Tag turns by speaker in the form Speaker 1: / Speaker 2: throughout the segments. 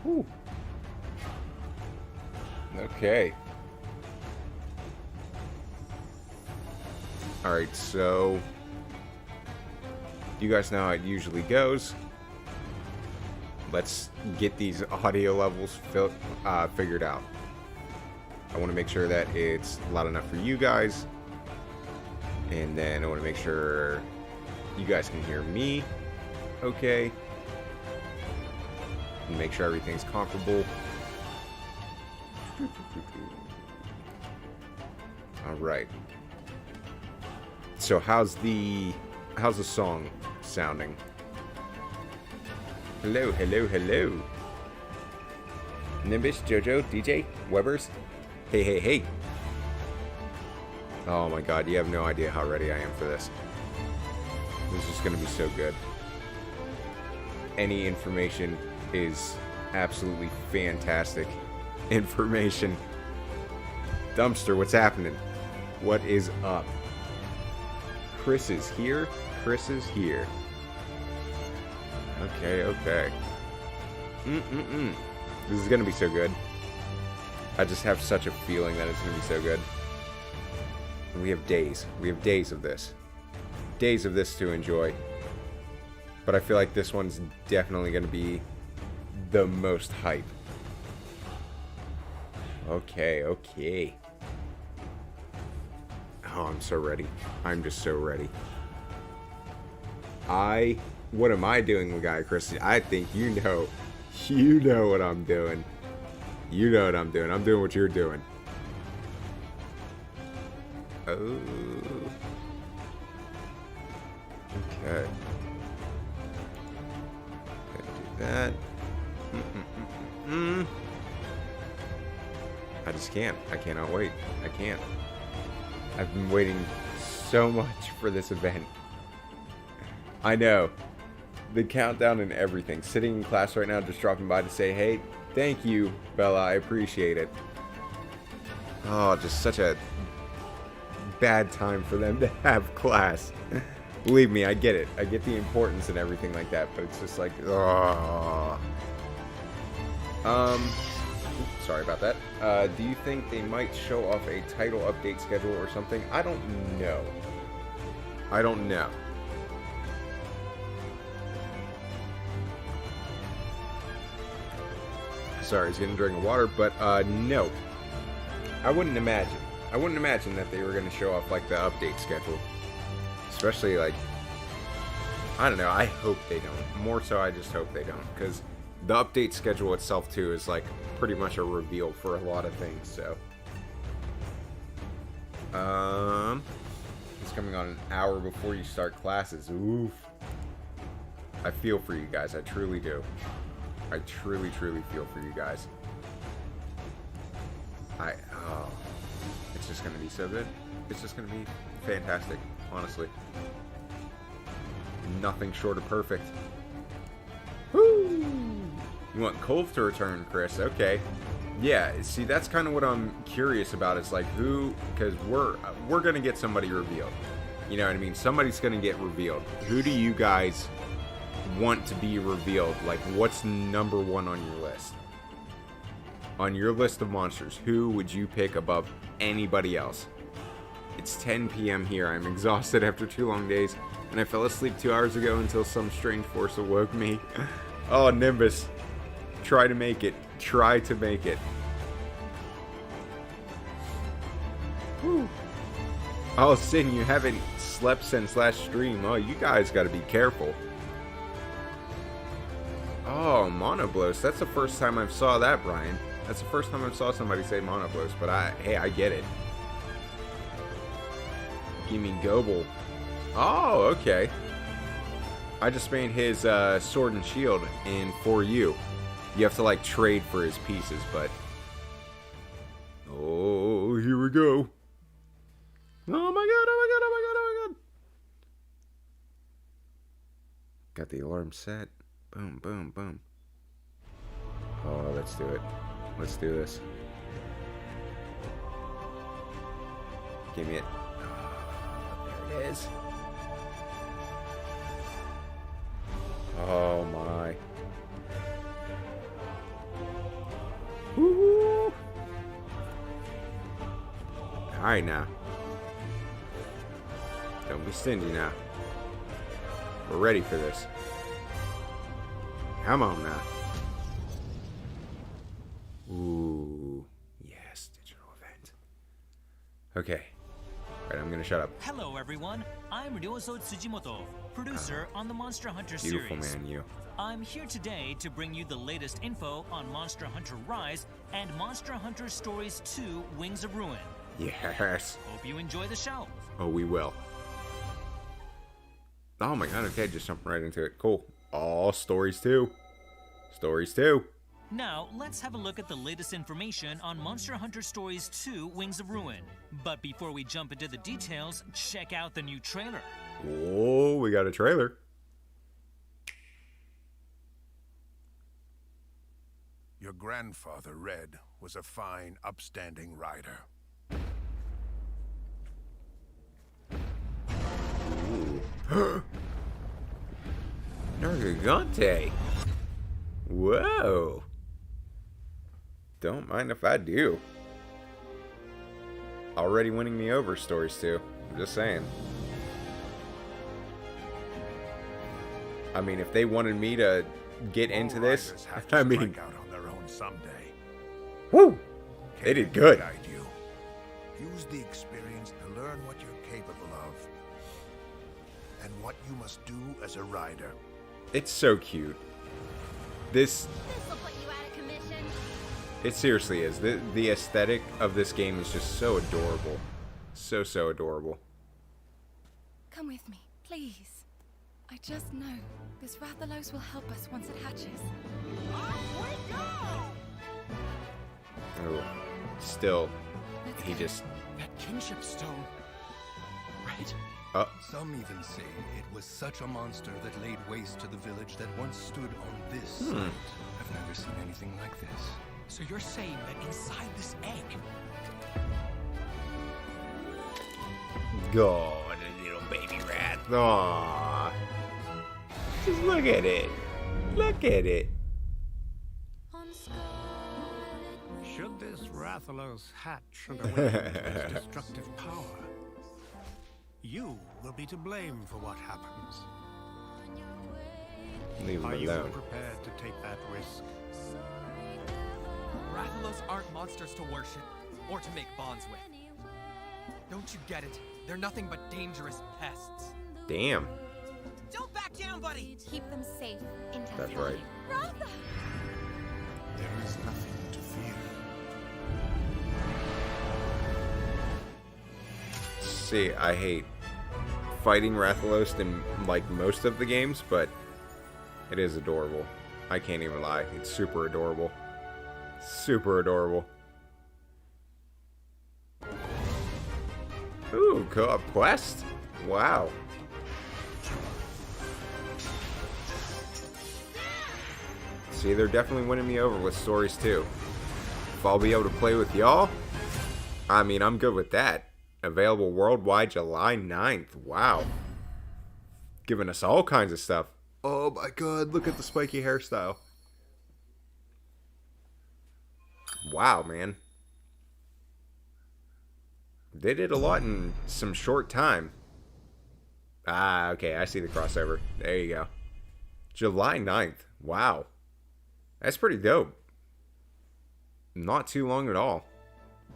Speaker 1: Whew. Okay. Alright, so you guys know how it usually goes. Let's get these audio levels figured out. I want to make sure that it's loud enough for you guys. And then I want to make sure you guys can hear me okay. And make sure everything's comparable. Alright. So how's the song sounding? Hello, hello, hello. Nimbus, Jojo, DJ, Webbers. Hey, hey, hey. Oh my god, you have no idea how ready I am for this. This is going to be so good. Any information is absolutely fantastic information. Dumpster, what's happening? What is up? Chris is here. Chris is here. Okay, okay. This is going to be so good. I just have such a feeling that it's going to be so good. And we have days. We have days of this. Days of this to enjoy. But I feel like this one's definitely going to be the most hype. Okay, okay. Oh, I'm so ready. I'm just so ready. What am I doing, Guy Christie? I think you know what I'm doing. You know what I'm doing. I'm doing what you're doing. Oh. Okay. Gonna do that. I just can't. I cannot wait. I can't. I've been waiting so much for this event. I know. The countdown and everything. Sitting in class right now, just dropping by to say, hey, thank you, Bella. I appreciate it. Oh, just such a bad time for them to have class. Believe me, I get it. I get the importance and everything like that, but it's just like, oh. Sorry about that. Do you think they might show off a title update schedule or something? I don't know. I don't know. Sorry, he's getting a drink of water, but no. I wouldn't imagine. I wouldn't imagine that they were going to show off like the update schedule. Especially like, I don't know, I hope they don't. More so, I just hope they don't. Because the update schedule itself too is like pretty much a reveal for a lot of things, so. It's coming on an hour before you start classes. Oof. I feel for you guys, I truly do. I truly, truly feel for you guys. Oh, it's just gonna be so good. It's just gonna be fantastic, honestly. Nothing short of perfect. Woo! You want Cove to return, Chris? Okay. Yeah, see, that's kind of what I'm curious about. It's like who, because we're gonna get somebody revealed. You know what I mean? Somebody's gonna get revealed. Who do you guys want to be revealed? Like, what's number one on your list? On your list of monsters, who would you pick above anybody else? It's 10 p.m. here. I'm exhausted after 2 long days, and I fell asleep 2 hours ago until some strange force awoke me. Oh, Nimbus. Try to make it. Try to make it. Whew. Oh, Sin, you haven't slept since last stream. Oh, you guys gotta be careful. Oh, Monoblos. That's the first time I saw that, Brian. That's the first time I saw somebody say Monoblos, but hey, I get it. Give me Goble. Oh, okay. I just made his sword and shield in for you. You have to like trade for his pieces, but oh, here we go. Oh my god, oh my god, oh my god, oh my god. Got the alarm set. Boom, boom, boom. Oh, let's do it. Let's do this. Give me it. Oh, there it is. Oh my. Alright now. Don't be stingy now. We're ready for this. Come on now. Ooh. Yes, digital event. Okay. Alright, I'm gonna shut up.
Speaker 2: Hello everyone, I'm Ryoso Tsujimoto, producer on the Monster Hunter
Speaker 1: Beautiful
Speaker 2: series.
Speaker 1: man, you.
Speaker 2: I'm here today to bring you the latest info on Monster Hunter Rise and Monster Hunter Stories 2 Wings of Ruin.
Speaker 1: Yes.
Speaker 2: Hope you enjoy the show.
Speaker 1: Oh, we will. Oh my god, okay, just jumping right into it. Cool. Oh, Stories 2. Stories 2.
Speaker 2: Now, let's have a look at the latest information on Monster Hunter Stories 2 Wings of Ruin. But before we jump into the details, check out the new trailer.
Speaker 1: Whoa, we got a trailer.
Speaker 3: Your grandfather, Red, was a fine, upstanding rider.
Speaker 1: Nargigante. Whoa. Don't mind if I do. Already winning me over, Stories 2. I'm just saying. I mean, if they wanted me to get into this, I mean,
Speaker 3: Out on their own someday.
Speaker 1: whoo, they did good.
Speaker 3: Guide you. Use the experience to learn what you're capable of and what you must do as a rider.
Speaker 1: It's so cute. This
Speaker 4: This'll put you out of commission.
Speaker 1: It seriously is. The aesthetic of this game is just so adorable. So adorable.
Speaker 5: Come with me, please. I just know this Rathalos will help us once it hatches.
Speaker 1: Oh, still,
Speaker 5: Let's
Speaker 1: he
Speaker 5: go.
Speaker 1: just...
Speaker 6: That kinship stone. Right?
Speaker 1: Oh,
Speaker 6: Some even say it was such a monster that laid waste to the village that once stood on this site. I've never seen anything like this. So you're saying that inside this egg...
Speaker 1: God, a little baby rat. Aww. Just look at it. Look at it.
Speaker 7: Should this Rathalos hatch and awaken to its destructive power, you will be to blame for what happens.
Speaker 1: Leave him
Speaker 7: Are you
Speaker 1: alone.
Speaker 7: prepared to take that risk?
Speaker 8: Rathalos aren't monsters to worship or to make bonds with. Don't you get it? They're nothing but dangerous pests.
Speaker 1: Damn.
Speaker 8: Don't back down, buddy!
Speaker 4: Keep them safe until
Speaker 1: That's right.
Speaker 4: Rather.
Speaker 3: There is nothing to fear.
Speaker 1: See, I hate fighting Rathalos in, like, most of the games, but it is adorable. I can't even lie. It's super adorable. Super adorable. Ooh, co-op quest? Wow. See, they're definitely winning me over with Stories 2. If I'll be able to play with y'all, I mean, I'm good with that. Available worldwide July 9th. Wow. Giving us all kinds of stuff. Oh my god, look at the spiky hairstyle. Wow, man. They did a lot in some short time. Ah, okay, I see the crossover. There you go. July 9th. Wow. That's pretty dope. Not too long at all.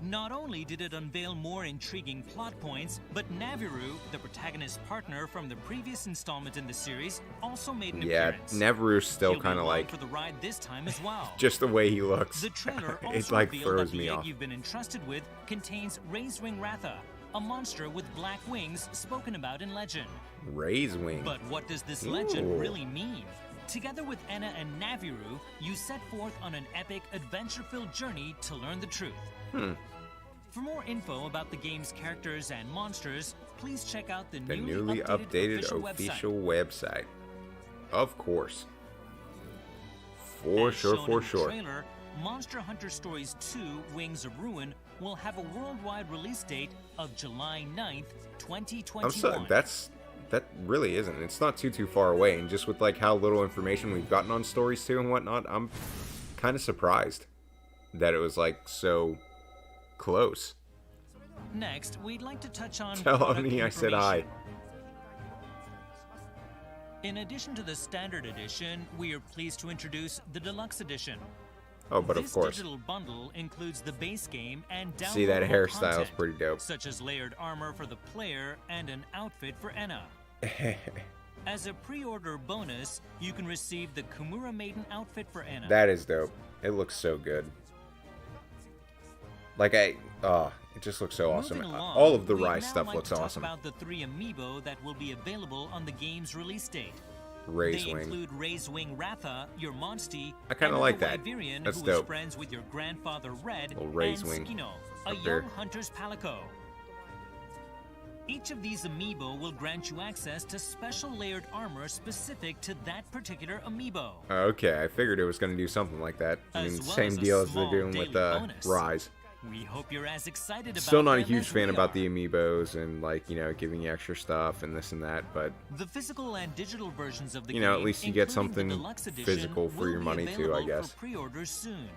Speaker 2: Not only did it unveil more intriguing plot points, but Naviru, the protagonist's partner from the previous installment in the series, also made an appearance.
Speaker 1: Naviru's still
Speaker 2: He'll be
Speaker 1: kind of
Speaker 2: along
Speaker 1: like
Speaker 2: for the ride this time as well.
Speaker 1: just the way he looks.
Speaker 2: The trailer
Speaker 1: It
Speaker 2: also
Speaker 1: like
Speaker 2: revealed
Speaker 1: throws
Speaker 2: that
Speaker 1: me
Speaker 2: the egg
Speaker 1: off.
Speaker 2: you've been entrusted with contains Raisewing Ratha, a monster with black wings spoken about in legend.
Speaker 1: Raise wing.
Speaker 2: But what does this legend
Speaker 1: Ooh.
Speaker 2: really mean? Together with Enna and Naviru, you set forth on an epic, adventure-filled journey to learn the truth. For more info about the game's characters and monsters, please check out the
Speaker 1: newly updated official website. Of course. For
Speaker 2: As
Speaker 1: sure,
Speaker 2: shown
Speaker 1: for
Speaker 2: in the
Speaker 1: sure.
Speaker 2: Trailer, Monster Hunter Stories 2 Wings of Ruin will have a worldwide release date of July 9th, 2021.
Speaker 1: I'm so, that really isn't. It's not too far away, and just with like how little information we've gotten on Stories 2 and whatnot, I'm kind of surprised that it was like so close.
Speaker 2: Next, we'd like to touch on
Speaker 1: Tell
Speaker 2: product
Speaker 1: Oni I said hi.
Speaker 2: information. In addition to the standard edition, we are pleased to introduce the deluxe edition.
Speaker 1: Oh, but of
Speaker 2: This
Speaker 1: course.
Speaker 2: digital bundle includes the base game and downloadable
Speaker 1: See, that hairstyle is
Speaker 2: content,
Speaker 1: pretty dope.
Speaker 2: such as layered armor for the player and an outfit for Enna. As a pre-order bonus, you can receive the Kimura Maiden outfit for Enna.
Speaker 1: That is dope. It looks so good. Like it just looks so awesome.
Speaker 2: Moving along,
Speaker 1: All of the
Speaker 2: we'd
Speaker 1: Rise
Speaker 2: now
Speaker 1: stuff
Speaker 2: like
Speaker 1: looks
Speaker 2: to talk
Speaker 1: awesome.
Speaker 2: about the 3 amiibo that will be available on the game's release date.
Speaker 1: Raise
Speaker 2: They
Speaker 1: Wing.
Speaker 2: include Raise Wing Ratha, your Monstie,
Speaker 1: I kinda
Speaker 2: and
Speaker 1: like
Speaker 2: the
Speaker 1: that.
Speaker 2: Wyverian,
Speaker 1: That's
Speaker 2: who is
Speaker 1: dope.
Speaker 2: friends with your grandfather Red,
Speaker 1: Little Raise
Speaker 2: and
Speaker 1: Wing
Speaker 2: Skino, a
Speaker 1: up
Speaker 2: young
Speaker 1: there.
Speaker 2: hunter's palico. Each of these amiibo will grant you access to special layered armor specific to that particular amiibo.
Speaker 1: Okay, I figured it was going to do something like that. I mean,
Speaker 2: As well
Speaker 1: same
Speaker 2: as a
Speaker 1: deal as they're
Speaker 2: small
Speaker 1: doing with
Speaker 2: daily bonus.
Speaker 1: Rise.
Speaker 2: We hope you're as excited about
Speaker 1: Still not a
Speaker 2: them
Speaker 1: huge
Speaker 2: as
Speaker 1: fan
Speaker 2: we
Speaker 1: about
Speaker 2: are.
Speaker 1: the amiibos and, like, you know, giving you extra stuff and this and that, but,
Speaker 2: The physical and digital versions of the
Speaker 1: you
Speaker 2: game,
Speaker 1: know, at least you get
Speaker 2: including the
Speaker 1: something
Speaker 2: deluxe edition,
Speaker 1: physical for
Speaker 2: will
Speaker 1: your
Speaker 2: be
Speaker 1: money too, I
Speaker 2: available
Speaker 1: guess.
Speaker 2: For pre-orders soon.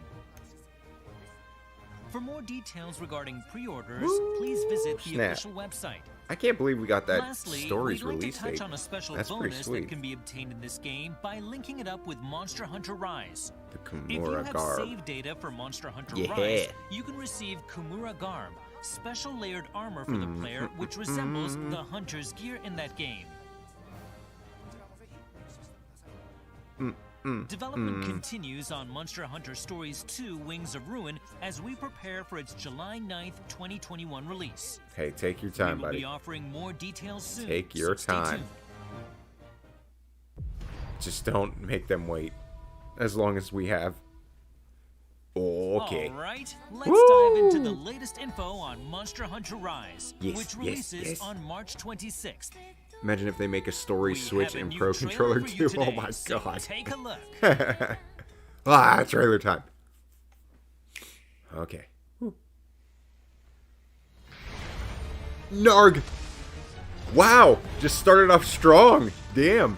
Speaker 2: For more details regarding pre-orders, please visit the
Speaker 1: snap.
Speaker 2: official website.
Speaker 1: I can't believe we got that
Speaker 2: Lastly,
Speaker 1: story's
Speaker 2: we'd like
Speaker 1: release
Speaker 2: to touch
Speaker 1: date.
Speaker 2: on a special
Speaker 1: That's pretty
Speaker 2: bonus
Speaker 1: sweet.
Speaker 2: that can be obtained in this game by linking it up with Monster Hunter Rise.
Speaker 1: The
Speaker 2: If you
Speaker 1: Kimura
Speaker 2: have
Speaker 1: Garb.
Speaker 2: save data for Monster Hunter
Speaker 1: Yeah.
Speaker 2: Rise, you can receive Kimura Garb, special layered armor for the player which resembles the hunter's gear in that game. Development continues on Monster Hunter Stories 2 Wings of Ruin as we prepare for its July 9th, 2021 release.
Speaker 1: Hey, take your
Speaker 2: We
Speaker 1: time,
Speaker 2: will be
Speaker 1: buddy.
Speaker 2: offering more details soon.
Speaker 1: Take your
Speaker 2: so stay
Speaker 1: time.
Speaker 2: tuned.
Speaker 1: Just don't make them wait. As long as we have. Okay.
Speaker 2: All right, let's
Speaker 1: Woo!
Speaker 2: dive into the latest info on Monster Hunter Rise,
Speaker 1: Yes,
Speaker 2: which
Speaker 1: yes,
Speaker 2: releases
Speaker 1: yes.
Speaker 2: on March 26th.
Speaker 1: Imagine if they make a story
Speaker 2: We
Speaker 1: switch
Speaker 2: have a
Speaker 1: in
Speaker 2: new
Speaker 1: Pro
Speaker 2: trailer
Speaker 1: Controller
Speaker 2: for you
Speaker 1: 2. Oh
Speaker 2: today,
Speaker 1: my
Speaker 2: so
Speaker 1: god.
Speaker 2: Take a look.
Speaker 1: Ah, trailer time. Okay. Narg! Wow! Just started off strong. Damn.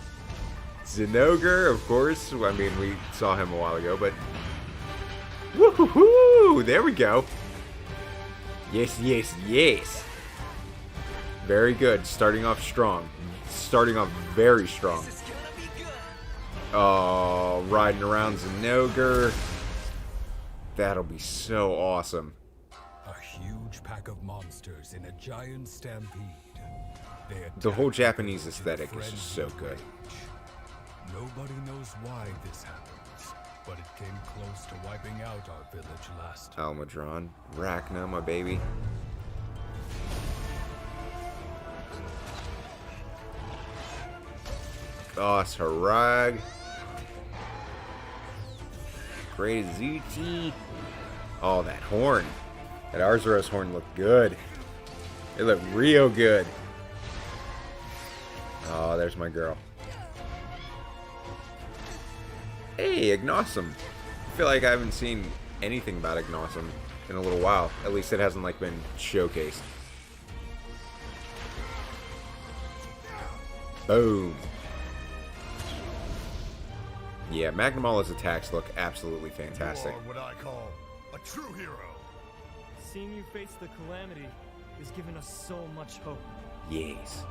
Speaker 1: Zinogre, of course. I mean, we saw him a while ago, but... Woohoo! There we go. Yes, yes, yes. Very good. Starting off strong. Starting off very strong. Oh, riding around Zinogre. That'll be so awesome.
Speaker 6: A huge pack of monsters in a giant stampede. They
Speaker 1: The whole
Speaker 6: attack
Speaker 1: Japanese
Speaker 6: the village in
Speaker 1: aesthetic is just so
Speaker 6: frenzied
Speaker 1: good.
Speaker 6: rage. Nobody knows why this happens, but it came close to wiping out our village last time.
Speaker 1: Almadron. Rachna, my baby. Boss Harag. Great Azuchi. Oh, that horn. That Arzuros horn looked good. It looked real good. Oh, there's my girl. Hey, Ignosum. I feel like I haven't seen anything about Ignosum in a little while. At least it hasn't like been showcased. Boom. Yeah, Magnamala's attacks look absolutely fantastic.
Speaker 3: You are what I call a true hero.
Speaker 9: Seeing you face the calamity has given us so much hope.
Speaker 1: Yes.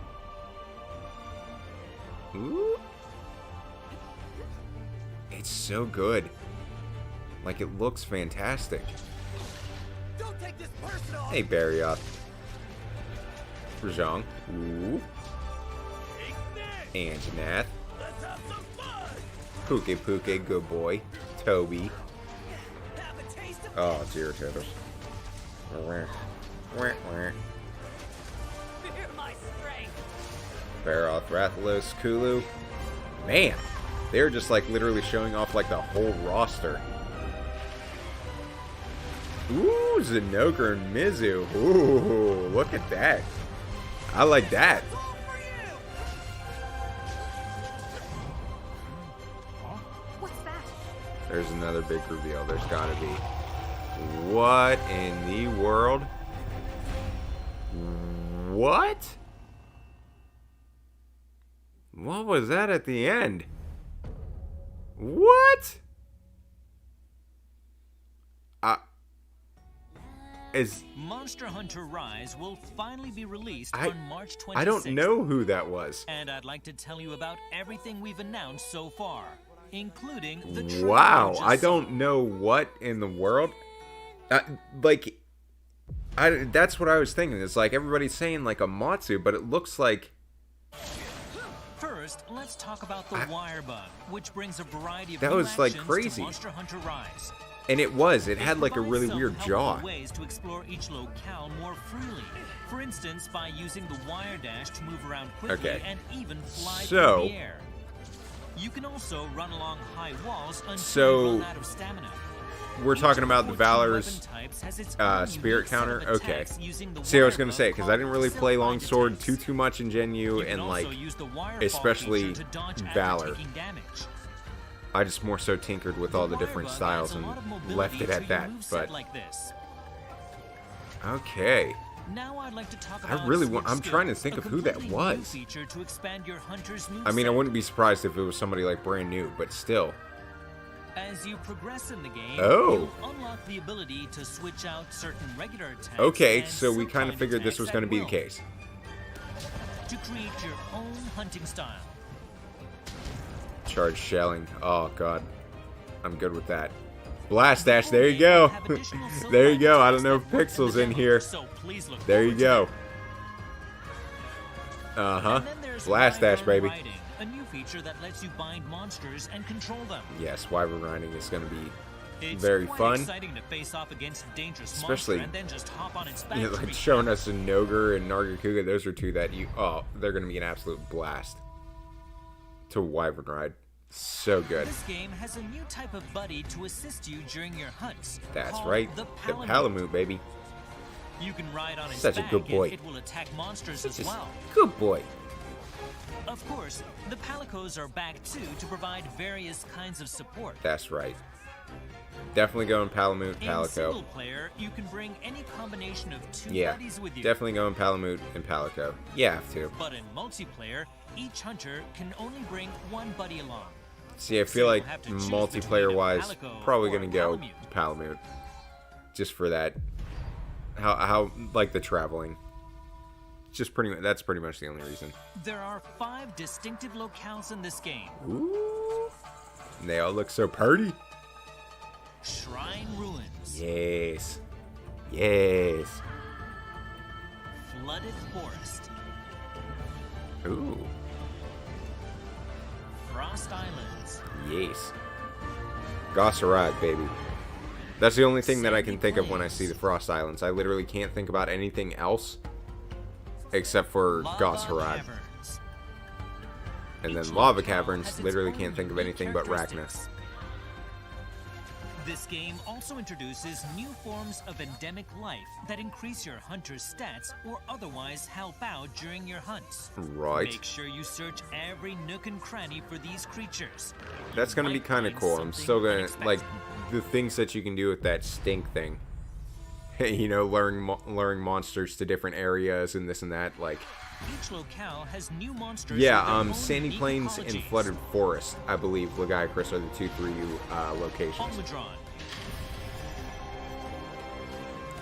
Speaker 1: Ooh. It's so good. Like, it looks fantastic.
Speaker 8: Don't take this personal.
Speaker 1: Hey, Barrioth. Rajang. Ooh. Anjanath.
Speaker 8: Let's have some fun.
Speaker 1: Puke Puke, good boy. Toby.
Speaker 8: Have a taste of
Speaker 1: Oh, it's irritating.
Speaker 8: fear my strength.
Speaker 1: Barroth, Rathalos, Kulu. Man, they're just like literally showing off like the whole roster. Ooh, Zinogre and Mizu. Ooh, look at that. I like that.
Speaker 8: It's all for you.
Speaker 5: What's that?
Speaker 1: There's another big reveal. There's gotta be. What in the world? What? What was that at the end? What? is...
Speaker 2: Monster Hunter Rise will finally be released on March 26th.
Speaker 1: I don't know who that was.
Speaker 2: And I'd like to tell you about everything we've announced so far, including the
Speaker 1: Wow, I don't know what in the world. Like, that's what I was thinking. It's like everybody's saying like a Matsu, but it looks like...
Speaker 2: First, let's talk about the wire bug, which brings a variety of
Speaker 1: that
Speaker 2: new
Speaker 1: was like
Speaker 2: actions
Speaker 1: crazy.
Speaker 2: to Monster Hunter Rise.
Speaker 1: And it had like a really weird jaw.
Speaker 2: Ways to explore each locale more freely. For instance, by using the wire dash to move around quickly and even fly through the air. You can also run along high walls until you run out of stamina.
Speaker 1: We're talking about the Valor's spirit counter. Okay. See, I was gonna say, because I didn't really play Longsword too much in Gen U, and like especially Valor. I just more so tinkered with all the different styles and left it at that. But okay.
Speaker 2: Now I'd like to talk about
Speaker 1: I'm trying to think of who that was. I mean, I wouldn't be surprised if it was somebody like brand new, but still.
Speaker 2: As you progress in the game,
Speaker 1: you
Speaker 2: unlock the ability to switch out certain regular attacks.
Speaker 1: Okay, so we kind of figured this was going to be the case.
Speaker 2: To create your own hunting style.
Speaker 1: Charge shelling. Oh god, I'm good with that. Blast dash. There you go. There you go. I don't know if Pixel's in here. There you go. Blast dash, baby.
Speaker 2: A new feature that lets you bind monsters and control them.
Speaker 1: Yes, wyvern riding is going to be very fun.
Speaker 2: Exciting to face off against a dangerous
Speaker 1: especially
Speaker 2: monster and then just hop on its back.
Speaker 1: Like showing us a Nogur and Nargacuga. Those are two that they're going to be an absolute blast to wyvern ride. So good.
Speaker 2: This game has a new type of buddy to assist you during your hunts.
Speaker 1: That's right. The Palamute, baby.
Speaker 2: You can ride on its
Speaker 1: Such a good boy.
Speaker 2: It will attack monsters as well.
Speaker 1: Good boy.
Speaker 2: Of course, the Palicos are back too to provide various kinds of support.
Speaker 1: That's right. Definitely going Palamute, Palico.
Speaker 2: In single player, you can bring any combination of two buddies with you.
Speaker 1: Definitely going Palamute and Palico. You have to.
Speaker 2: But in multiplayer, each hunter can only bring one buddy along.
Speaker 1: See, I feel like multiplayer-wise, probably going to go Palamute. Just for that. How like the traveling. That's pretty much the only reason.
Speaker 2: There are 5 distinctive locales in this game.
Speaker 1: Ooh. And they all look so pretty.
Speaker 2: Shrine Ruins.
Speaker 1: Yes. Yes.
Speaker 2: Flooded Forest.
Speaker 1: Ooh.
Speaker 2: Frost Islands.
Speaker 1: Yes. Gossarat, baby. That's the only thing that I can think of when I see the Frost Islands. I literally can't think about anything else except for Gossarat. And then Lava Caverns, literally can't think of anything but Rachna.
Speaker 2: This game also introduces new forms of endemic life that increase your hunter's stats or otherwise help out during your hunts.
Speaker 1: Right.
Speaker 2: Make sure you search every nook and cranny for these creatures.
Speaker 1: That's going to be kind of cool. I'm still going to, like, the things that you can do with that stink thing. You know, luring monsters to different areas and this and that, like...
Speaker 2: Each locale has new monsters.
Speaker 1: Yeah, Sandy Plains and Flooded Forest, I believe, Lagiacrus are the 2 for you locations.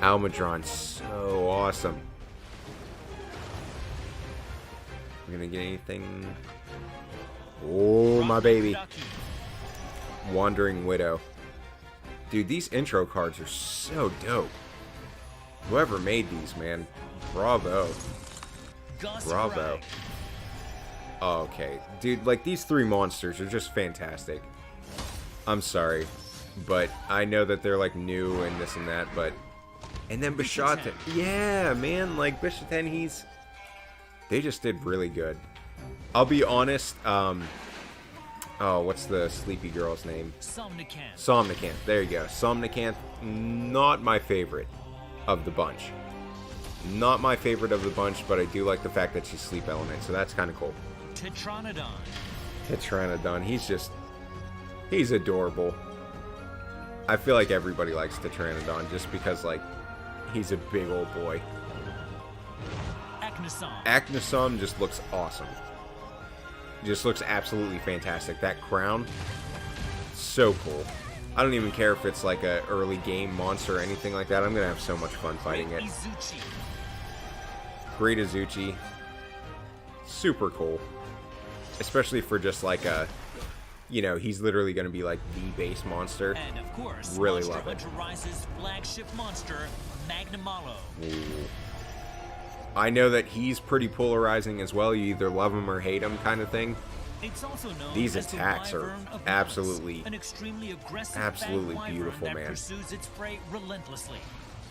Speaker 1: Almudron, so awesome. We're gonna get anything. Oh, my baby. Wandering Widow. Dude, these intro cards are so dope. Whoever made these, man, bravo. Bravo. Oh, okay. Dude, like, these 3 monsters are just fantastic. I'm sorry, but I know that they're, like, new and this and that, but... And then Bishaten. Yeah, man, like, Bishaten, they just did really good. I'll be honest, oh, what's the sleepy girl's name?
Speaker 2: Somnicanth.
Speaker 1: Somnicanth, there you go. Somnicanth, not my favorite of the bunch. Not my favorite of the bunch, but I do like the fact that she's sleep element, so that's kind of cool.
Speaker 2: Tetranodon.
Speaker 1: Tetranodon, he's adorable. I feel like everybody likes Tetranodon just because, like, he's a big old boy. Acnosom just looks awesome. Just looks absolutely fantastic. That crown, so cool. I don't even care if it's like a early game monster or anything like that. I'm gonna have so much fun fighting it. Great Izuchi. Super cool. Especially for just like a, you know, he's literally gonna be like the base monster.
Speaker 2: And of course,
Speaker 1: really
Speaker 2: Monster
Speaker 1: love it.
Speaker 2: Hunter Rise's flagship monster, Magnamalo.
Speaker 1: Ooh. I know that he's pretty polarizing as well. You either love him or hate him, kind of thing.
Speaker 2: It's also known
Speaker 1: These
Speaker 2: as the
Speaker 1: attacks are
Speaker 2: Wyvern of
Speaker 1: absolutely,
Speaker 2: Mars, an extremely aggressive
Speaker 1: absolutely
Speaker 2: fat wyvern
Speaker 1: beautiful,
Speaker 2: that
Speaker 1: man.
Speaker 2: pursues its prey relentlessly.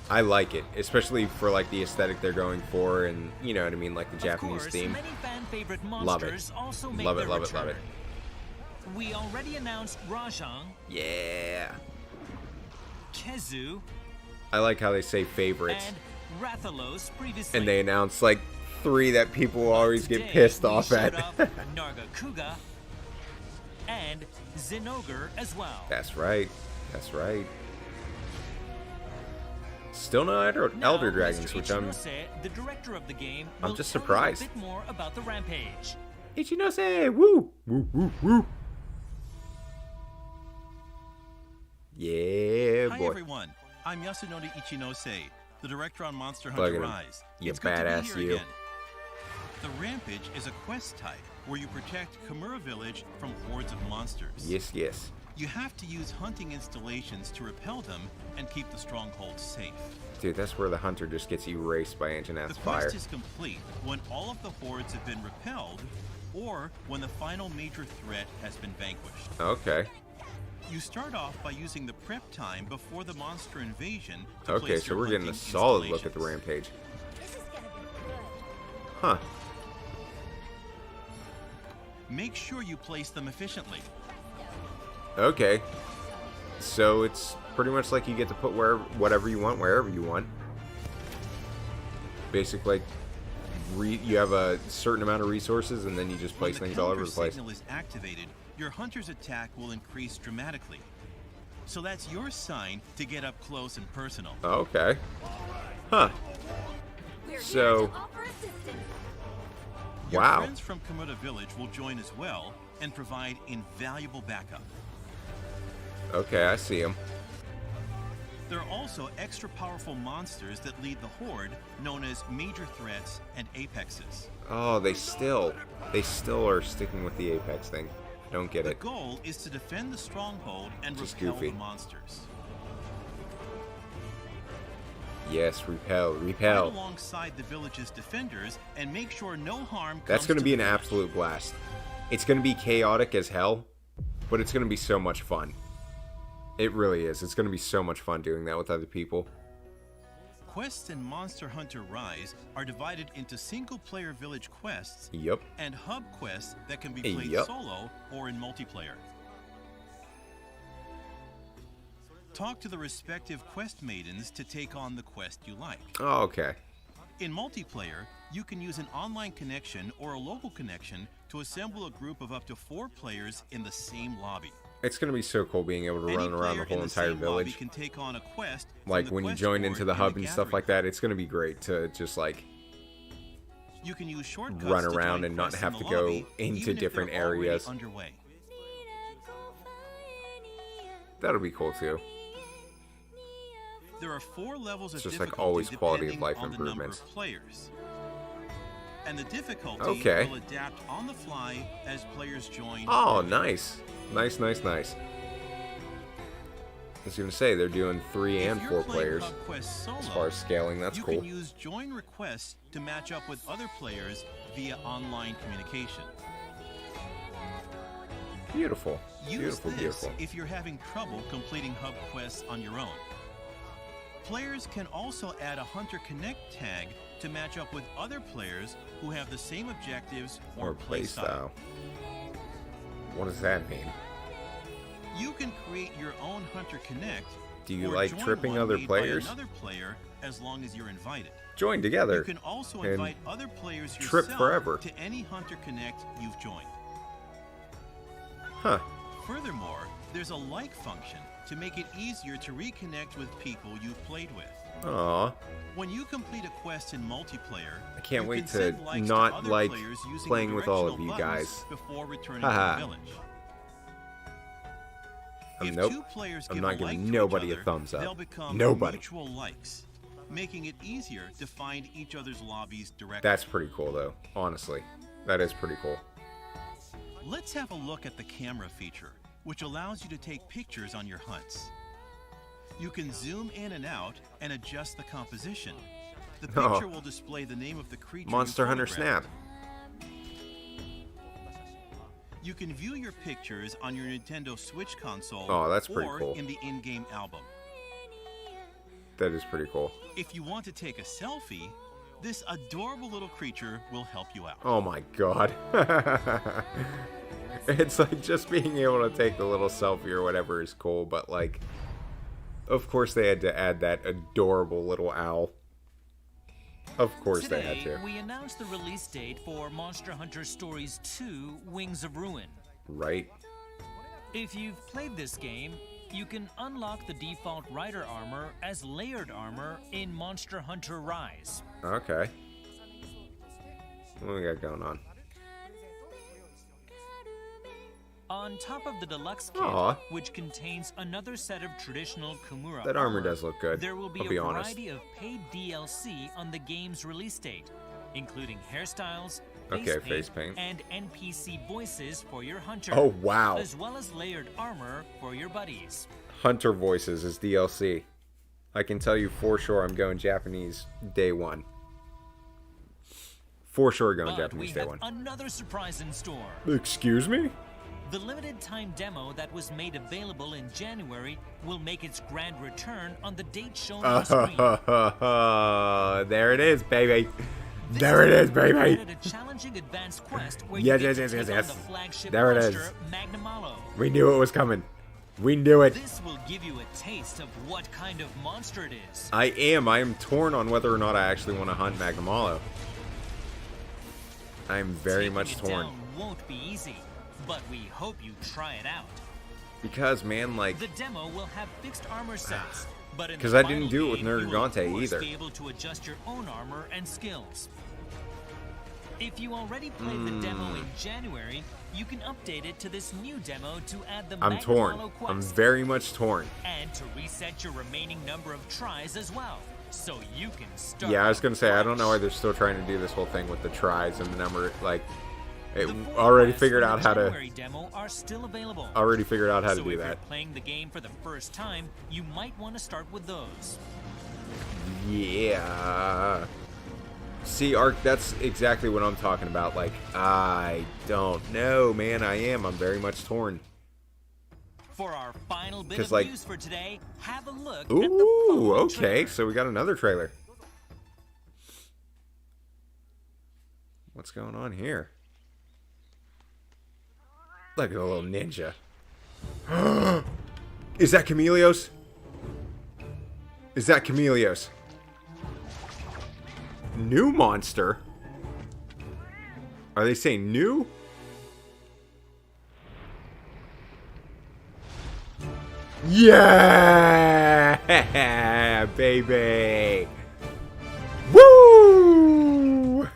Speaker 1: I like it, especially for like the aesthetic they're going for, and you know what I mean, like the Japanese
Speaker 2: Of course,
Speaker 1: theme.
Speaker 2: many fan-favorite
Speaker 1: Love it.
Speaker 2: monsters also make
Speaker 1: Love it,
Speaker 2: their
Speaker 1: love it,
Speaker 2: return.
Speaker 1: love it.
Speaker 2: We already announced Rajang,
Speaker 1: Yeah.
Speaker 2: Kezu,
Speaker 1: I like how they say favorites,
Speaker 2: and Rathalos previously.
Speaker 1: and they announce like 3 that people
Speaker 2: But
Speaker 1: always get
Speaker 2: today,
Speaker 1: pissed
Speaker 2: we
Speaker 1: off
Speaker 2: showed
Speaker 1: at.
Speaker 2: off Nargacuga and Zinogre as well.
Speaker 1: That's right. That's right. Still no Elder
Speaker 2: Now,
Speaker 1: Dragons,
Speaker 2: Mr.
Speaker 1: which I'm
Speaker 2: Ichinose, the director of the game,
Speaker 1: I'm
Speaker 2: will
Speaker 1: just
Speaker 2: tell you
Speaker 1: surprised.
Speaker 2: a bit more about the Rampage.
Speaker 1: Ichinose. Woo, woo, woo, woo. Yeah,
Speaker 10: Hi
Speaker 1: boy.
Speaker 10: everyone, I'm Yasunori Ichinose, the director on Monster
Speaker 1: Look at
Speaker 10: Hunter
Speaker 1: him.
Speaker 10: Rise.
Speaker 1: You
Speaker 10: It's good to be
Speaker 1: badass,
Speaker 10: here
Speaker 1: you.
Speaker 10: again. The Rampage is a quest type where you protect Kimura Village from hordes of monsters.
Speaker 1: Yes, yes.
Speaker 10: You have to use hunting installations to repel them and keep the stronghold safe.
Speaker 1: Dude, that's where the hunter just gets erased by Anjanath's
Speaker 10: The
Speaker 1: fire.
Speaker 10: quest is complete when all of the hordes have been repelled or when the final major threat has been vanquished.
Speaker 1: Okay.
Speaker 10: You start off by using the prep time before the monster invasion to
Speaker 1: Okay,
Speaker 10: place
Speaker 1: so
Speaker 10: your
Speaker 1: we're getting a
Speaker 10: hunting
Speaker 1: solid look at the
Speaker 10: installations.
Speaker 1: Rampage.
Speaker 4: This is gonna be good.
Speaker 1: Huh.
Speaker 10: Make sure you place them efficiently.
Speaker 1: Okay. So it's pretty much like you get to put whatever you want, wherever you want. Basically, you have a certain amount of resources, and then you just place
Speaker 10: When
Speaker 1: things all over the
Speaker 10: counter
Speaker 1: place.
Speaker 10: signal is activated, your hunter's attack will increase dramatically. So that's your sign to get up close and personal.
Speaker 1: Okay. Huh.
Speaker 4: We're
Speaker 1: So-
Speaker 4: here to offer assistance.
Speaker 10: Your
Speaker 1: Wow.
Speaker 10: friends from Komoda Village will join as well and provide invaluable backup.
Speaker 1: Okay, I see him.
Speaker 10: There are also extra powerful monsters that lead the horde, known as major threats and apexes.
Speaker 1: Oh, they still are sticking with the Apex thing. Don't get
Speaker 10: The
Speaker 1: it.
Speaker 10: goal is to defend the stronghold and
Speaker 1: Just
Speaker 10: repel
Speaker 1: goofy.
Speaker 10: the monsters.
Speaker 1: Yes, repel,
Speaker 10: Fight
Speaker 1: repel.
Speaker 10: alongside the village's defenders and make sure no harm
Speaker 1: That's
Speaker 10: comes
Speaker 1: going to be
Speaker 10: the
Speaker 1: an
Speaker 10: village.
Speaker 1: absolute blast. It's going to be chaotic as hell, but it's going to be so much fun. It really is. It's going to be so much fun doing that with other people.
Speaker 10: Quests in Monster Hunter Rise are divided into single-player village quests
Speaker 1: Yup.
Speaker 10: and hub quests that can be
Speaker 1: Hey,
Speaker 10: played
Speaker 1: yup.
Speaker 10: solo or in multiplayer. Talk to the respective quest maidens to take on the quest you like.
Speaker 1: Oh, okay.
Speaker 10: In multiplayer, you can use an online connection or a local connection to assemble a group of up to 4 players in the same lobby.
Speaker 1: It's going to be so cool being able to
Speaker 10: Any
Speaker 1: run around the
Speaker 10: player in
Speaker 1: whole entire
Speaker 10: same lobby
Speaker 1: village.
Speaker 10: can take on a quest from
Speaker 1: Like
Speaker 10: the
Speaker 1: when you
Speaker 10: quest
Speaker 1: join
Speaker 10: board
Speaker 1: into the
Speaker 10: in
Speaker 1: hub and stuff
Speaker 10: gathering
Speaker 1: like that, it's going to be great to just like
Speaker 10: You can use shortcuts
Speaker 1: run
Speaker 10: to
Speaker 1: around
Speaker 10: join
Speaker 1: and not
Speaker 10: quests
Speaker 1: have
Speaker 10: in
Speaker 1: to
Speaker 10: the
Speaker 1: go
Speaker 10: lobby,
Speaker 1: into
Speaker 10: even if
Speaker 1: different
Speaker 10: they're already
Speaker 1: areas.
Speaker 10: underway.
Speaker 1: That'll be cool too.
Speaker 10: There are 4 levels
Speaker 1: It's
Speaker 10: of
Speaker 1: just like
Speaker 10: difficulty
Speaker 1: always quality of
Speaker 10: depending
Speaker 1: life
Speaker 10: on the number
Speaker 1: improvements.
Speaker 10: of players. And the difficulty
Speaker 1: Okay.
Speaker 10: will adapt on the fly as players join.
Speaker 1: Oh, nice. Nice, nice, nice. I was going to say, they're doing 3
Speaker 10: If
Speaker 1: and
Speaker 10: you're
Speaker 1: 4
Speaker 10: playing
Speaker 1: players.
Speaker 10: Hub Quest solo,
Speaker 1: As far as scaling, that's
Speaker 10: you
Speaker 1: cool.
Speaker 10: can use join requests to match up with other players via online communication.
Speaker 1: Beautiful.
Speaker 10: Use
Speaker 1: Beautiful,
Speaker 10: this
Speaker 1: beautiful.
Speaker 10: if you're having trouble completing hub quests on your own. Players can also add a Hunter Connect tag to match up with other players who have the same objectives
Speaker 1: Or play style. What does that mean?
Speaker 10: You can create your own Hunter Connect.
Speaker 1: Do you
Speaker 10: or
Speaker 1: like
Speaker 10: join
Speaker 1: tripping
Speaker 10: one
Speaker 1: other
Speaker 10: made by
Speaker 1: players?
Speaker 10: Another player, as long as you're invited.
Speaker 1: Join together.
Speaker 10: You can also
Speaker 1: and
Speaker 10: invite other players
Speaker 1: trip
Speaker 10: yourself
Speaker 1: forever.
Speaker 10: to any Hunter Connect you've joined.
Speaker 1: Huh.
Speaker 10: Furthermore, there's a like function to make it easier to reconnect with people you've played with.
Speaker 1: Aw.
Speaker 10: When you complete a quest in multiplayer,
Speaker 1: I can't
Speaker 10: you
Speaker 1: wait
Speaker 10: can
Speaker 1: to
Speaker 10: send likes
Speaker 1: not
Speaker 10: other
Speaker 1: like
Speaker 10: players using
Speaker 1: playing
Speaker 10: the
Speaker 1: with all of
Speaker 10: directional
Speaker 1: you
Speaker 10: buttons
Speaker 1: guys.
Speaker 10: before returning
Speaker 1: Haha.
Speaker 10: to the village. If
Speaker 1: Nope.
Speaker 10: two players
Speaker 1: I'm
Speaker 10: give
Speaker 1: not
Speaker 10: a like
Speaker 1: giving
Speaker 10: to
Speaker 1: nobody
Speaker 10: each
Speaker 1: a
Speaker 10: other,
Speaker 1: thumbs up.
Speaker 10: they'll become
Speaker 1: Nobody.
Speaker 10: mutual likes, making it easier to find each other's lobbies directly.
Speaker 1: That's pretty cool, though. Honestly, that is pretty cool.
Speaker 10: Let's have a look at the camera feature, which allows you to take pictures on your hunts. You can zoom in and out and adjust the composition. The picture will display the name of the creature.
Speaker 1: Monster
Speaker 10: you
Speaker 1: Hunter
Speaker 10: photographed.
Speaker 1: Snap.
Speaker 10: You can view your pictures on your Nintendo Switch console
Speaker 1: Oh, that's pretty
Speaker 10: or
Speaker 1: cool.
Speaker 10: in the in-game album.
Speaker 1: That is pretty cool.
Speaker 10: If you want to take a selfie, this adorable little creature will help you out.
Speaker 1: Oh my god. It's like just being able to take the little selfie or whatever is cool, but like, of course they had to add that adorable little owl. Of course they had
Speaker 2: Today,
Speaker 1: to.
Speaker 2: we announced the release date for Monster Hunter Stories 2: Wings of Ruin.
Speaker 1: Right?
Speaker 2: If you've played this game, you can unlock the default rider armor as layered armor in Monster Hunter Rise.
Speaker 1: Okay. What do we got going on?
Speaker 2: On top of the deluxe kit,
Speaker 1: Aw.
Speaker 2: which contains another set of traditional Kumura
Speaker 1: That armor does look good,
Speaker 2: there will be
Speaker 1: I'll
Speaker 2: a
Speaker 1: be honest.
Speaker 2: variety of paid DLC on the game's release date, including hairstyles,
Speaker 1: Okay, face paint.
Speaker 2: and NPC voices for your hunter.
Speaker 1: Oh, wow.
Speaker 2: As well as layered armor for your buddies.
Speaker 1: Hunter Voices is DLC. I can tell you for sure I'm going Japanese day one. For sure going
Speaker 2: But
Speaker 1: Japanese
Speaker 2: we
Speaker 1: day
Speaker 2: have
Speaker 1: one.
Speaker 2: another surprise in store.
Speaker 1: Excuse me?
Speaker 2: The limited time demo that was made available in January will make its grand return on the date shown on screen.
Speaker 1: There it is, baby. There it is, baby.
Speaker 2: A challenging advanced quest where
Speaker 1: Yes,
Speaker 2: you
Speaker 1: yes,
Speaker 2: get
Speaker 1: yes,
Speaker 2: to
Speaker 1: yes,
Speaker 2: take on
Speaker 1: yes.
Speaker 2: the flagship
Speaker 1: There it
Speaker 2: monster,
Speaker 1: is.
Speaker 2: Magnamalo.
Speaker 1: We knew it was coming. We knew it.
Speaker 2: This will give you a taste of what kind of monster it is.
Speaker 1: I am torn on whether or not I actually want to hunt Magnamalo. I am very
Speaker 2: Taking
Speaker 1: much
Speaker 2: it
Speaker 1: torn.
Speaker 2: down won't be easy, but we hope you try it out.
Speaker 1: Because, man, like...
Speaker 2: The demo will have fixed armor sets, but in
Speaker 1: 'Cause
Speaker 2: the
Speaker 1: I didn't
Speaker 2: final
Speaker 1: do it with
Speaker 2: game, you will, of
Speaker 1: Nergigante
Speaker 2: course,
Speaker 1: either.
Speaker 2: be able to adjust your own armor and skills. If you already played the demo in January, you can update it to this new demo to add the
Speaker 1: I'm
Speaker 2: Magnamalo
Speaker 1: torn.
Speaker 2: quest
Speaker 1: I'm very much torn.
Speaker 2: and to reset your remaining number of tries as well, so you can start.
Speaker 1: Yeah, I was
Speaker 2: out
Speaker 1: going to say, I don't know why
Speaker 2: fresh.
Speaker 1: they're still trying to do this whole thing with the tries and the number, like... It
Speaker 2: The four
Speaker 1: already
Speaker 2: quests
Speaker 1: figured
Speaker 2: from
Speaker 1: out
Speaker 2: the
Speaker 1: how to...
Speaker 2: January demo are still available.
Speaker 1: Already figured out how to
Speaker 2: So
Speaker 1: do
Speaker 2: if
Speaker 1: that.
Speaker 2: you're playing the game for the first time, you might want to start with those.
Speaker 1: Yeah. See, Ark, that's exactly what I'm talking about. Like, I don't know, man. I'm very much torn.
Speaker 2: For our final bit
Speaker 1: 'Cause,
Speaker 2: of
Speaker 1: like-
Speaker 2: news for today, have a look at the
Speaker 1: Ooh,
Speaker 2: following
Speaker 1: okay.
Speaker 2: trailer.
Speaker 1: So we got another trailer. What's going on here? Look at the little ninja. Is that Chameleos? Is that Chameleos? New monster? Are they saying new? Yeah, baby. Woo!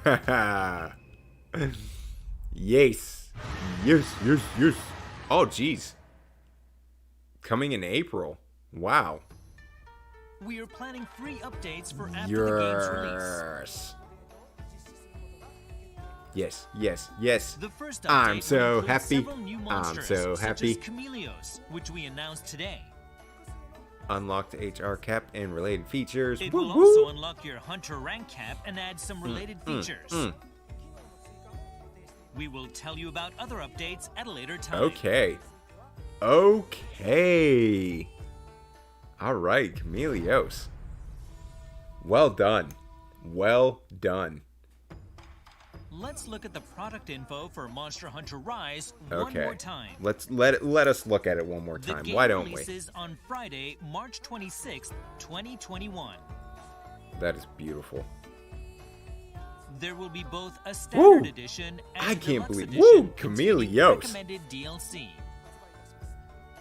Speaker 1: Yes. Yes, yes, yes. Oh, jeez. Coming in April. Wow.
Speaker 2: We are planning 3 updates for after the game's release.
Speaker 1: Yes. Yes, yes, yes.
Speaker 2: The first update
Speaker 1: I'm
Speaker 2: will
Speaker 1: so
Speaker 2: include
Speaker 1: happy.
Speaker 2: several new
Speaker 1: I'm
Speaker 2: monsters,
Speaker 1: so
Speaker 2: such
Speaker 1: happy.
Speaker 2: as Chameleos, which we announced today.
Speaker 1: Unlocked HR cap and related features.
Speaker 2: It
Speaker 1: Woo,
Speaker 2: will
Speaker 1: woo.
Speaker 2: also unlock your Hunter rank cap and add some related features. We will tell you about other updates at a later time.
Speaker 1: Okay. Okay. All right, Chameleos. Well done. Well done.
Speaker 2: Let's look at the product info for Monster Hunter Rise one
Speaker 1: Okay.
Speaker 2: more time.
Speaker 1: Let us look at it one more
Speaker 2: The
Speaker 1: time.
Speaker 2: game
Speaker 1: Why don't we?
Speaker 2: releases on Friday, March 26th, 2021.
Speaker 1: That is beautiful.
Speaker 2: There will be both a standard
Speaker 1: Woo!
Speaker 2: edition and
Speaker 1: I
Speaker 2: a
Speaker 1: can't
Speaker 2: deluxe
Speaker 1: believe-
Speaker 2: edition
Speaker 1: Woo!
Speaker 2: containing
Speaker 1: Chameleos.
Speaker 2: recommended DLC.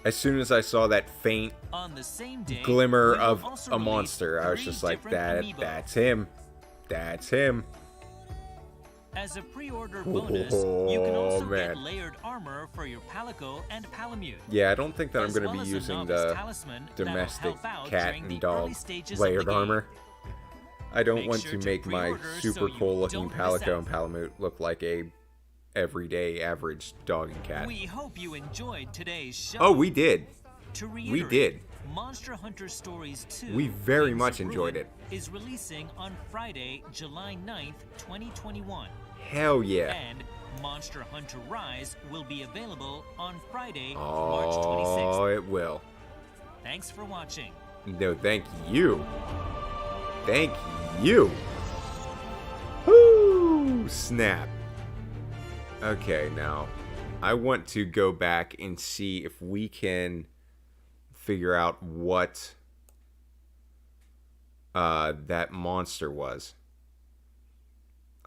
Speaker 1: As soon as I saw that faint
Speaker 2: On the same day,
Speaker 1: glimmer
Speaker 2: we will
Speaker 1: of
Speaker 2: also
Speaker 1: a
Speaker 2: release
Speaker 1: monster, I was
Speaker 2: 3
Speaker 1: just like,
Speaker 2: different amiibo.
Speaker 1: that's him. That's him.
Speaker 2: As a pre-order bonus, you can also
Speaker 1: man.
Speaker 2: get layered armor for your Palico and Palamute.
Speaker 1: Yeah, I don't think that I'm
Speaker 2: as
Speaker 1: going to
Speaker 2: well
Speaker 1: be
Speaker 2: as a
Speaker 1: using
Speaker 2: novice
Speaker 1: the
Speaker 2: talisman that'll
Speaker 1: domestic
Speaker 2: help out
Speaker 1: cat
Speaker 2: during
Speaker 1: and
Speaker 2: the
Speaker 1: dog
Speaker 2: early stages of
Speaker 1: layered
Speaker 2: the game.
Speaker 1: armor. I don't
Speaker 2: Make
Speaker 1: want
Speaker 2: sure
Speaker 1: to
Speaker 2: to
Speaker 1: make my
Speaker 2: pre-order
Speaker 1: super
Speaker 2: so you
Speaker 1: cool looking
Speaker 2: don't miss
Speaker 1: Palico
Speaker 2: out.
Speaker 1: and Palamute look like a everyday average dog and cat.
Speaker 2: We hope you enjoyed today's show.
Speaker 1: Oh, we did.
Speaker 2: To
Speaker 1: We
Speaker 2: reiterate,
Speaker 1: did.
Speaker 2: Monster Hunter Stories 2
Speaker 1: We very
Speaker 2: Wings
Speaker 1: much
Speaker 2: of
Speaker 1: enjoyed
Speaker 2: Ruin
Speaker 1: it.
Speaker 2: is releasing on Friday, July 9th, 2021.
Speaker 1: Hell yeah.
Speaker 2: And Monster Hunter Rise will be available on Friday, March 26th.
Speaker 1: Oh, it will.
Speaker 2: Thanks for watching.
Speaker 1: No, thank you. Thank you. Woo! Snap. Okay, now I want to go back and see if we can figure out what that monster was.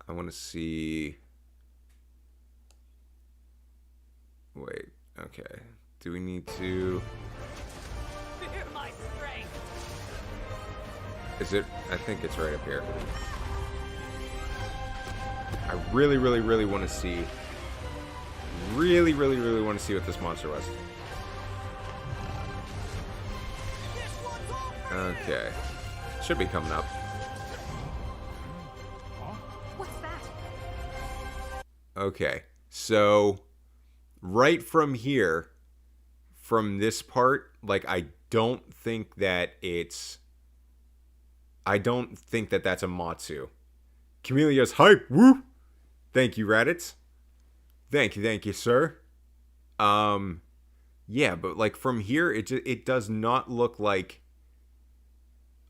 Speaker 1: I want to see. Wait, okay. Do we need to...
Speaker 4: Fear my strength.
Speaker 1: Is it? I think it's right up here. I really, really, really want to see... Really, really, really want to see what this monster was. Okay. Should be coming up.
Speaker 4: What's that?
Speaker 1: Okay. So, right from here, from this part, like, I don't think that it's... I don't think that that's a Matsu. Camellia's hype! Woo! Thank you, Raditz. Thank you, sir. Yeah, but, like, from here, it does not look like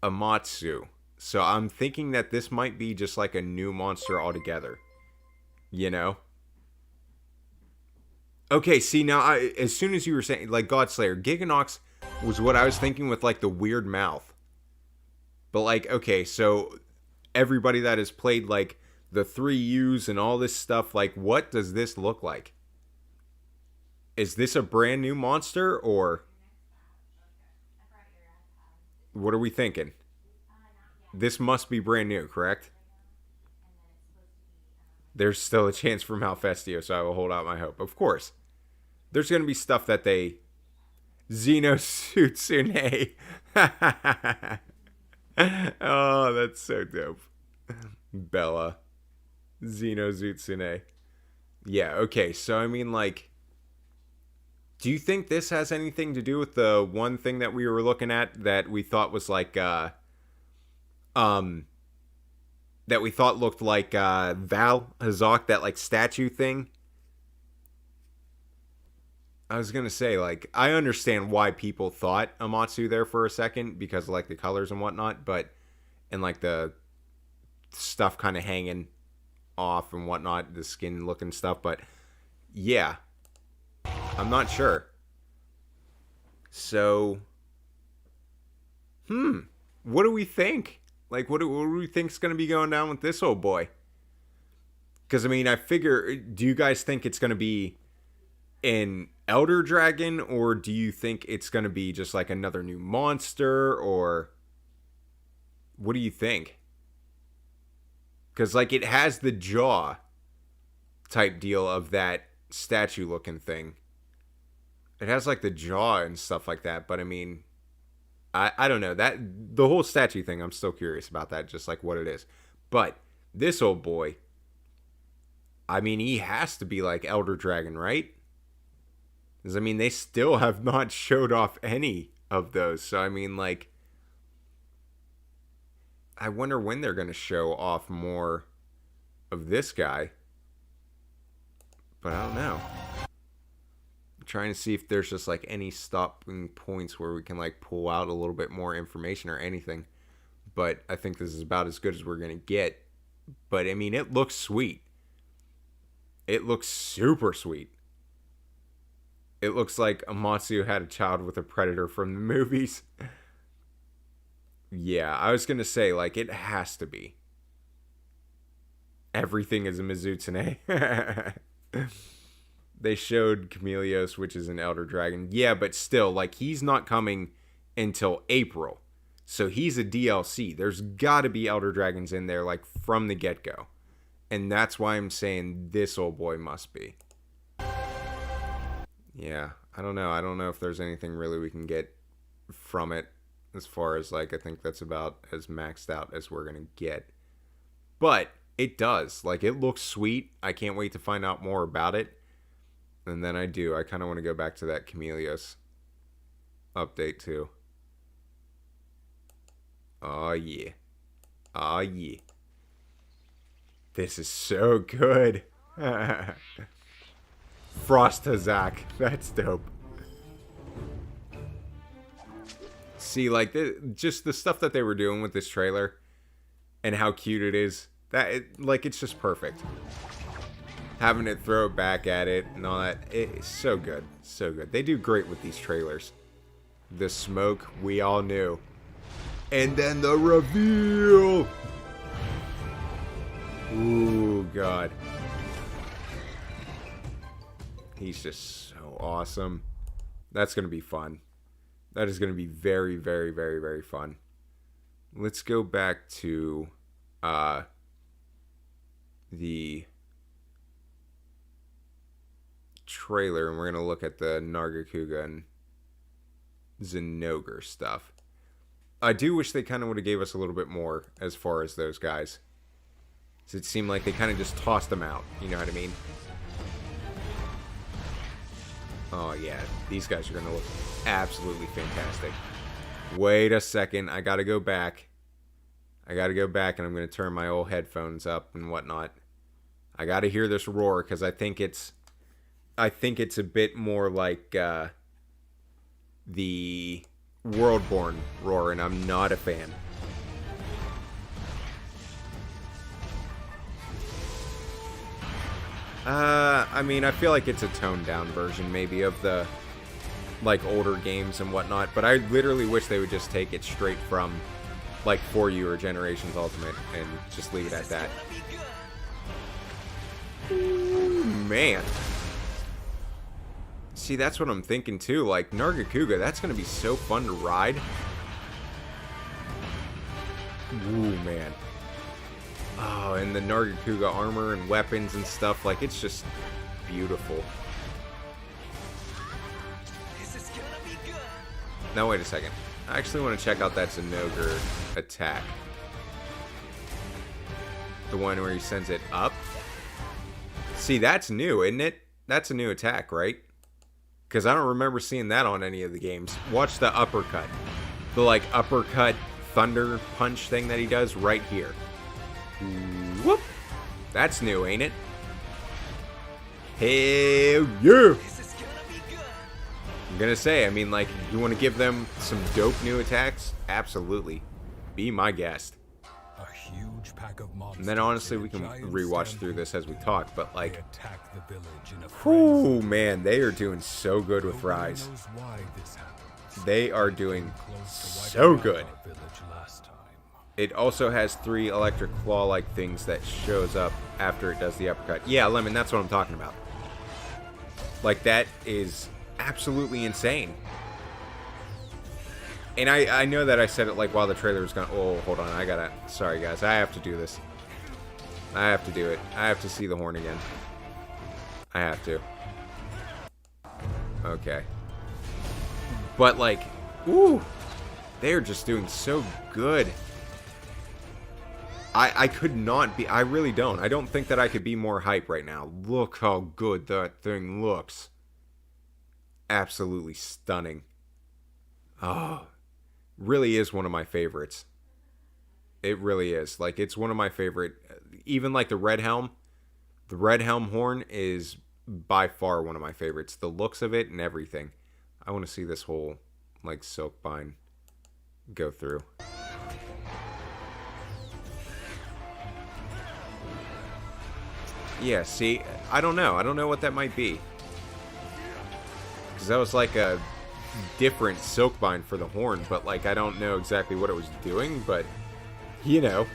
Speaker 1: a Matsu. So I'm thinking that this might be just like a new monster altogether. You know? Okay, see, now, as soon as you were saying, like, Godslayer, Giganox was what I was thinking with, like, the weird mouth. But, like, okay, so everybody that has played, like, the 3Us and all this stuff, like, what does this look like? Is this a brand new monster, or what are we thinking? This must be brand new, correct? There's still a chance for Malfestio, so I will hold out my hope. Of course. There's going to be stuff that they... Xenosutsune. Oh, that's so dope. Bella. Xenosutsune. Yeah, okay, so I mean, like... Do you think this has anything to do with the one thing that we were looking at that we thought was like, that we thought looked like, Val Hazak, that, like, statue thing? I was gonna say, like, I understand why people thought Amatsu there for a second, because of, like, the colors and whatnot, but, and, like, the stuff kind of hanging off and whatnot, the skin looking stuff, but, yeah. I'm not sure. So, what do we think? Like, what do we think's going to be going down with this old boy? Because, I mean, I figure, do you guys think it's going to be an Elder Dragon, or do you think it's going to be just like another new monster, or what do you think? Because, like, it has the jaw type deal of that statue looking thing. It has, like, the jaw and stuff like that, but I mean, I don't know, that the whole statue thing, I'm still curious about that, just like what it is. But this old boy, I mean, he has to be like Elder Dragon, right? Because I mean, they still have not showed off any of those, so I mean, like, I wonder when they're going to show off more of this guy. But I don't know. I'm trying to see if there's just like any stopping points where we can like pull out a little bit more information or anything. But I think this is about as good as we're going to get. But I mean, it looks sweet. It looks super sweet. It looks like Amatsu had a child with a predator from the movies. Yeah, I was going to say, like, it has to be. Everything is a Mizutsune. They showed Chameleos, which is an Elder Dragon. Yeah, but still, like, he's not coming until April. So he's a DLC. There's got to be Elder Dragons in there, like, from the get-go. And that's why I'm saying this old boy must be. Yeah, I don't know. I don't know if there's anything really we can get from it as far as, like, I think that's about as maxed out as we're going to get. But it does. Like, it looks sweet. I can't wait to find out more about it. And then I kind of want to go back to that Camellios update, too. Oh, yeah. Oh, yeah. This is so good. Frostazak. That's dope. See, like, just the stuff that they were doing with this trailer and how cute it is. It's just perfect. Having it throw it back at it and all that. It's so good. So good. They do great with these trailers. The smoke, we all knew. And then the reveal. Ooh, God. He's just so awesome. That's going to be fun. That is going to be very, very, very, very fun. Let's go back to the trailer, and we're going to look at the Nargacuga and Zinogre stuff. I do wish they kind of would have gave us a little bit more as far as those guys. So it seemed like they kind of just tossed them out. You know what I mean? Oh, yeah. These guys are going to look absolutely fantastic. Wait a second. I got to go back. And I'm going to turn my old headphones up and whatnot. I got to hear this roar because I think it's a bit more like the Worldborn roar, and I'm not a fan. I mean, I feel like it's a toned down version maybe of the, like, older games and whatnot, but I literally wish they would just take it straight from, like, 4U or Generations Ultimate and just leave it at that. Ooh, man. See, that's what I'm thinking too, like, Nargacuga, that's gonna be so fun to ride. Ooh, man. Oh, and the Nargacuga armor and weapons and stuff, like, it's just beautiful. Now, wait a second. I actually want to check out that Zinogre attack. The one where he sends it up. See, that's new, isn't it? That's a new attack, right? Because I don't remember seeing that on any of the games. Watch the uppercut. The, like, uppercut thunder punch thing that he does right here. Whoop! That's new, ain't it? Hell yeah! I'm gonna say, I mean, like, you want to give them some dope new attacks? Absolutely. Be my guest.
Speaker 6: A huge pack of monsters.
Speaker 1: And then honestly, we can rewatch through this as we talk, but like,
Speaker 6: oh
Speaker 1: man, they are doing so good with Rise. They are doing so good. It also has 3 electric claw-like things that shows up after it does the uppercut. Yeah, Lemon, that's what I'm talking about. Like, that is absolutely insane. And I know that I said it, like, while the trailer was going. Oh, hold on, sorry, guys, I have to do this. I have to do it. I have to see the horn again. I have to. Okay. But, like, ooh, they are just doing so good. I could not be, I really don't. I don't think that I could be more hype right now. Look how good that thing looks. Absolutely stunning. Oh, really is one of my favorites. It really is. Like, it's one of my favorite, even like the Red Helm. The Red Helm horn is by far one of my favorites. The looks of it and everything. I want to see this whole, like, silkbind go through. Yeah, see, I don't know. I don't know what that might be. Because that was like a different silkbind for the horn, but, like, I don't know exactly what it was doing, but, you know,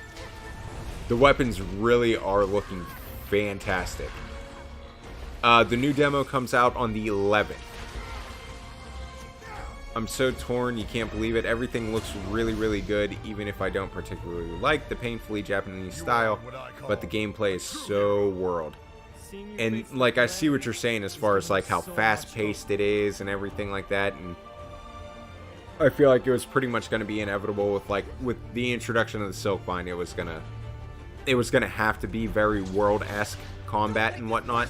Speaker 1: the weapons really are looking fantastic. The new demo comes out on the 11th. I'm so torn, you can't believe it. Everything looks really, really good, even if I don't particularly like the painfully Japanese style, but the gameplay is so world. And, like, I see what you're saying as far as, like, how fast-paced it is and everything like that, and I feel like it was pretty much going to be inevitable with, like, with the introduction of the Silkbind, it was gonna have to be very world-esque combat and whatnot.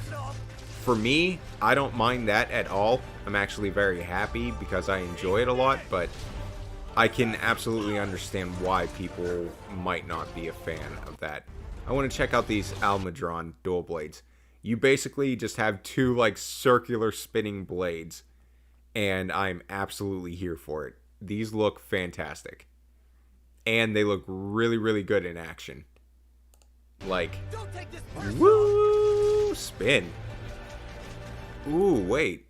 Speaker 1: For me, I don't mind that at all. I'm actually very happy because I enjoy it a lot, but I can absolutely understand why people might not be a fan of that. I want to check out these Almadron dual blades. You basically just have two, like, circular spinning blades, and I'm absolutely here for it. These look fantastic. And they look really, really good in action. Like, woo! Spin. Ooh, wait.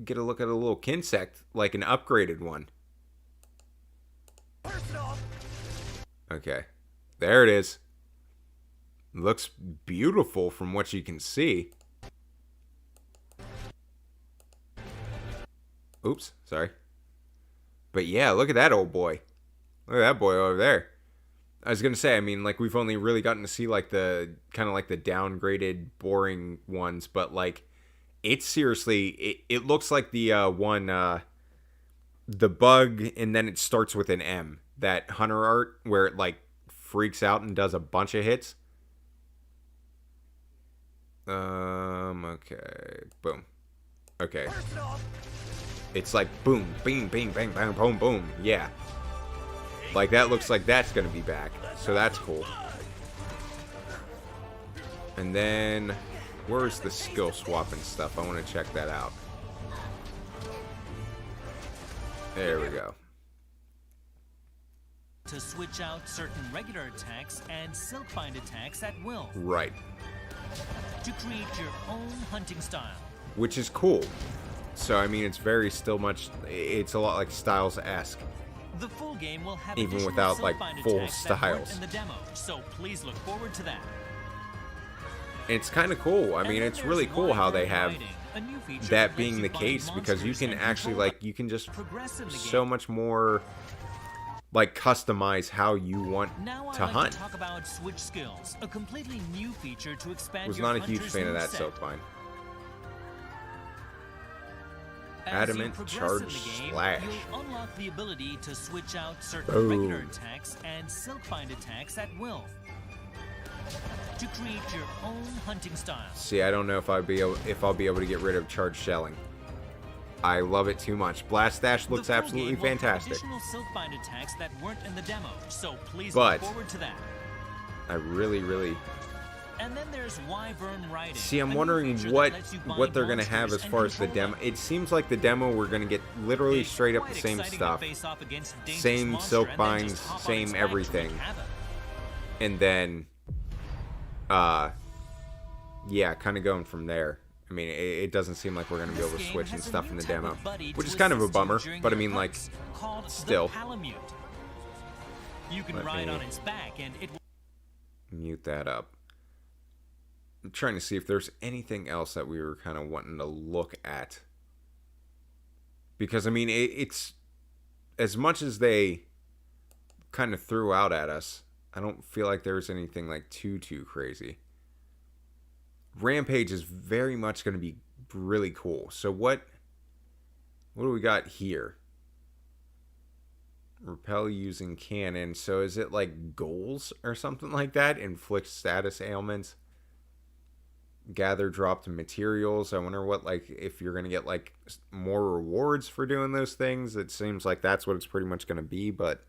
Speaker 1: Get a look at a little Kinsect, like an upgraded one. Okay. There it is. Looks beautiful from what you can see. Oops, sorry. But yeah, look at that old boy. Look at that boy over there. I was gonna say, I mean, like, we've only really gotten to see, like, the kind of like the downgraded, boring ones, but, like, it's seriously, it looks like the one, the bug, and then it starts with an M. That hunter art where it, like, freaks out and does a bunch of hits. Okay. Boom. Okay. It's like boom, bing, bing, bang, bang, boom, boom. Yeah. Like, that looks like that's gonna be back. So that's cool. And then, where's the skill swapping stuff? I want to check that out. There we go.
Speaker 2: To switch out certain regular attacks and silkbind attacks at will.
Speaker 1: Right.
Speaker 2: To create your own hunting style.
Speaker 1: Which is cool. So, I mean, it's very still much, it's a lot like Styles-esque.
Speaker 2: The full game will have
Speaker 1: even without, like, full styles.
Speaker 2: In the demo, so please look forward to that.
Speaker 1: It's kind of cool. I mean, it's really cool how they have that being the case, because you can actually, like, you can just so much more, like, customize how you want to hunt.
Speaker 2: Talk about switch skills, a completely new feature to expand
Speaker 1: Was
Speaker 2: your
Speaker 1: not a huge fan of that Silkbind. Adamant Charge Slash.
Speaker 2: You'll unlock the ability to switch out certain regular attacks and silkbind attacks at will. To create your own hunting style.
Speaker 1: See, I don't know if I'll be able to get rid of Charge Shelling. I love it too much. Blast Dash looks absolutely fantastic.
Speaker 2: Additional silkbind attacks that weren't in the demo, so please
Speaker 1: look
Speaker 2: forward to that.
Speaker 1: I really.
Speaker 2: And then there's Wyvern Riding.
Speaker 1: See, I'm wondering what they're gonna have as far as the demo. It seems like the demo we're gonna get literally straight up the same stuff, same silkbinds, same everything, and then, yeah, kind of going from there. I mean, it doesn't seem like we're gonna be able to switch and stuff in the demo, which is kind of a bummer. But I mean, like, still.
Speaker 2: You can ride on its back and it will
Speaker 1: mute that up. I'm trying to see if there's anything else that we were kind of wanting to look at. Because, I mean, it's... as much as they kind of threw out at us, I don't feel like there's anything, like, too crazy. Rampage is very much going to be really cool. So what do we got here? Repel using cannon. So is it, like, goals or something like that? Inflict status ailments. Gather dropped materials. I wonder what, like, if you're gonna get, like, more rewards for doing those things. It seems like that's what it's pretty much gonna be. But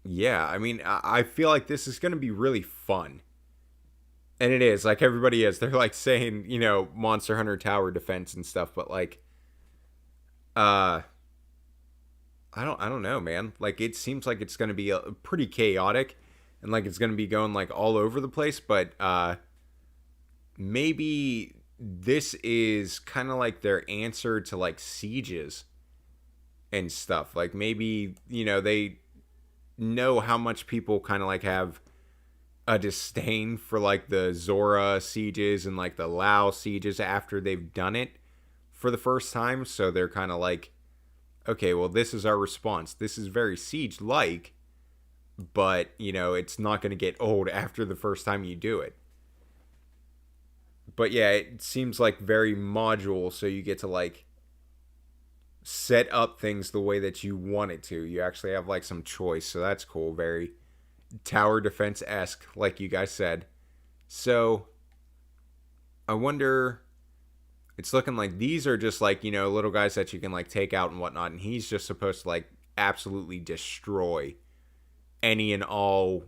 Speaker 1: yeah, I mean, I feel like this is gonna be really fun, and it is. Like, everybody is, they're like saying, you know, Monster Hunter Tower Defense and stuff, but like, I don't know, man. Like, it seems like it's gonna be pretty chaotic, and like it's gonna be going like all over the place. But maybe this is kind of like their answer to, like, sieges and stuff. Like, maybe, you know, they know how much people kind of, like, have a disdain for, like, the Zora sieges and, like, the Lao sieges after they've done it for the first time. So they're kind of like, okay, well, this is our response. This is very Siege-like, but, you know, it's not going to get old after the first time you do it. But yeah, it seems like very modular, so you get to, like, set up things the way that you want it to. You actually have, like, some choice, so that's cool. Very tower defense-esque, like you guys said. So, I wonder... It's looking like these are just, like, you know, little guys that you can, like, take out and whatnot, and he's just supposed to, like, absolutely destroy any and all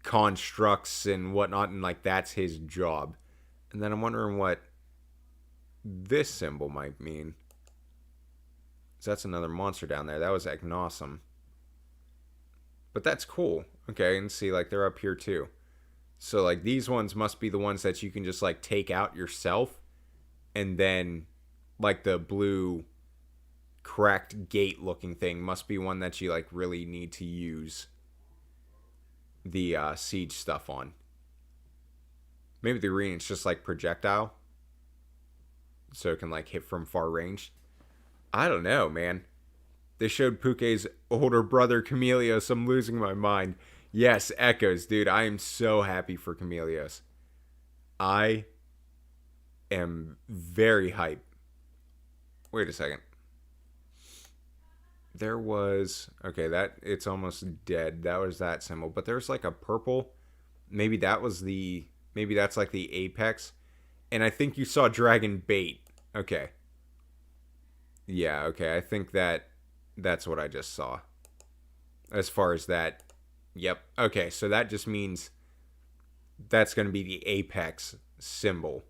Speaker 1: constructs and whatnot, and, like, that's his job. And then I'm wondering what this symbol might mean. So that's another monster down there. That was awesome. But that's cool. Okay, and see, like, they're up here too. So, like, these ones must be the ones that you can just, like, take out yourself. And then, like, the blue cracked gate looking thing must be one that you, like, really need to use the siege stuff on. Maybe the arena is just, like, projectile. So it can, like, hit from far range. I don't know, man. They showed Puke's older brother, Chameleos. I'm losing my mind. Yes, Echoes, dude. I am so happy for Chameleos. I am very hype. Wait a second. There was... Okay, that... It's almost dead. That was that symbol. But there's like a purple... Maybe that was the... Maybe that's like the apex. And I think you saw Dragon Bait. Okay. Yeah, okay. I think that's what I just saw. As far as that... Yep. Okay, so that just means... That's going to be the apex symbol.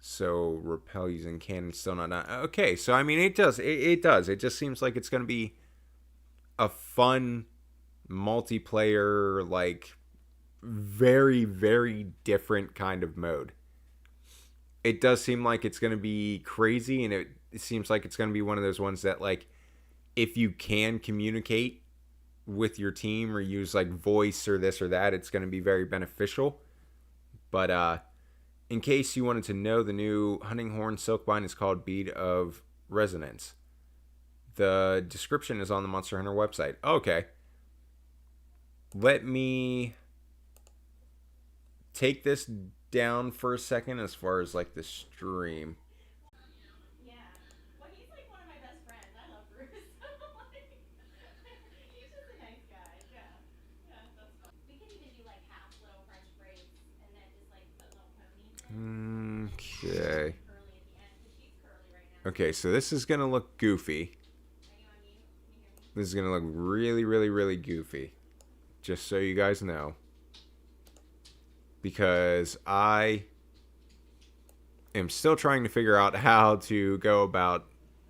Speaker 1: So, repel using cannon, still not... Okay, so, I mean, it does. It does. It just seems like it's going to be a fun, multiplayer, like, very, very different kind of mode. It does seem like it's going to be crazy, and it seems like it's going to be one of those ones that, like, if you can communicate with your team or use, like, voice or this or that, it's going to be very beneficial. But, in case you wanted to know, the new hunting horn silkbind is called Bead of Resonance. The description is on the Monster Hunter website. Okay. Let me take this down for a second as far as, like, the stream.
Speaker 11: Yeah. Well, he's, like, one of my best friends. I love Bruce. Like, he's just a nice guy. Yeah. Yeah, that's fun. We could even do, like, half little French braids and then just, like, put little ponies in.
Speaker 1: Okay. Okay, so this is going to look goofy. This is going to look really, really, really goofy. Just so you guys know. Because I am still trying to figure out how to go about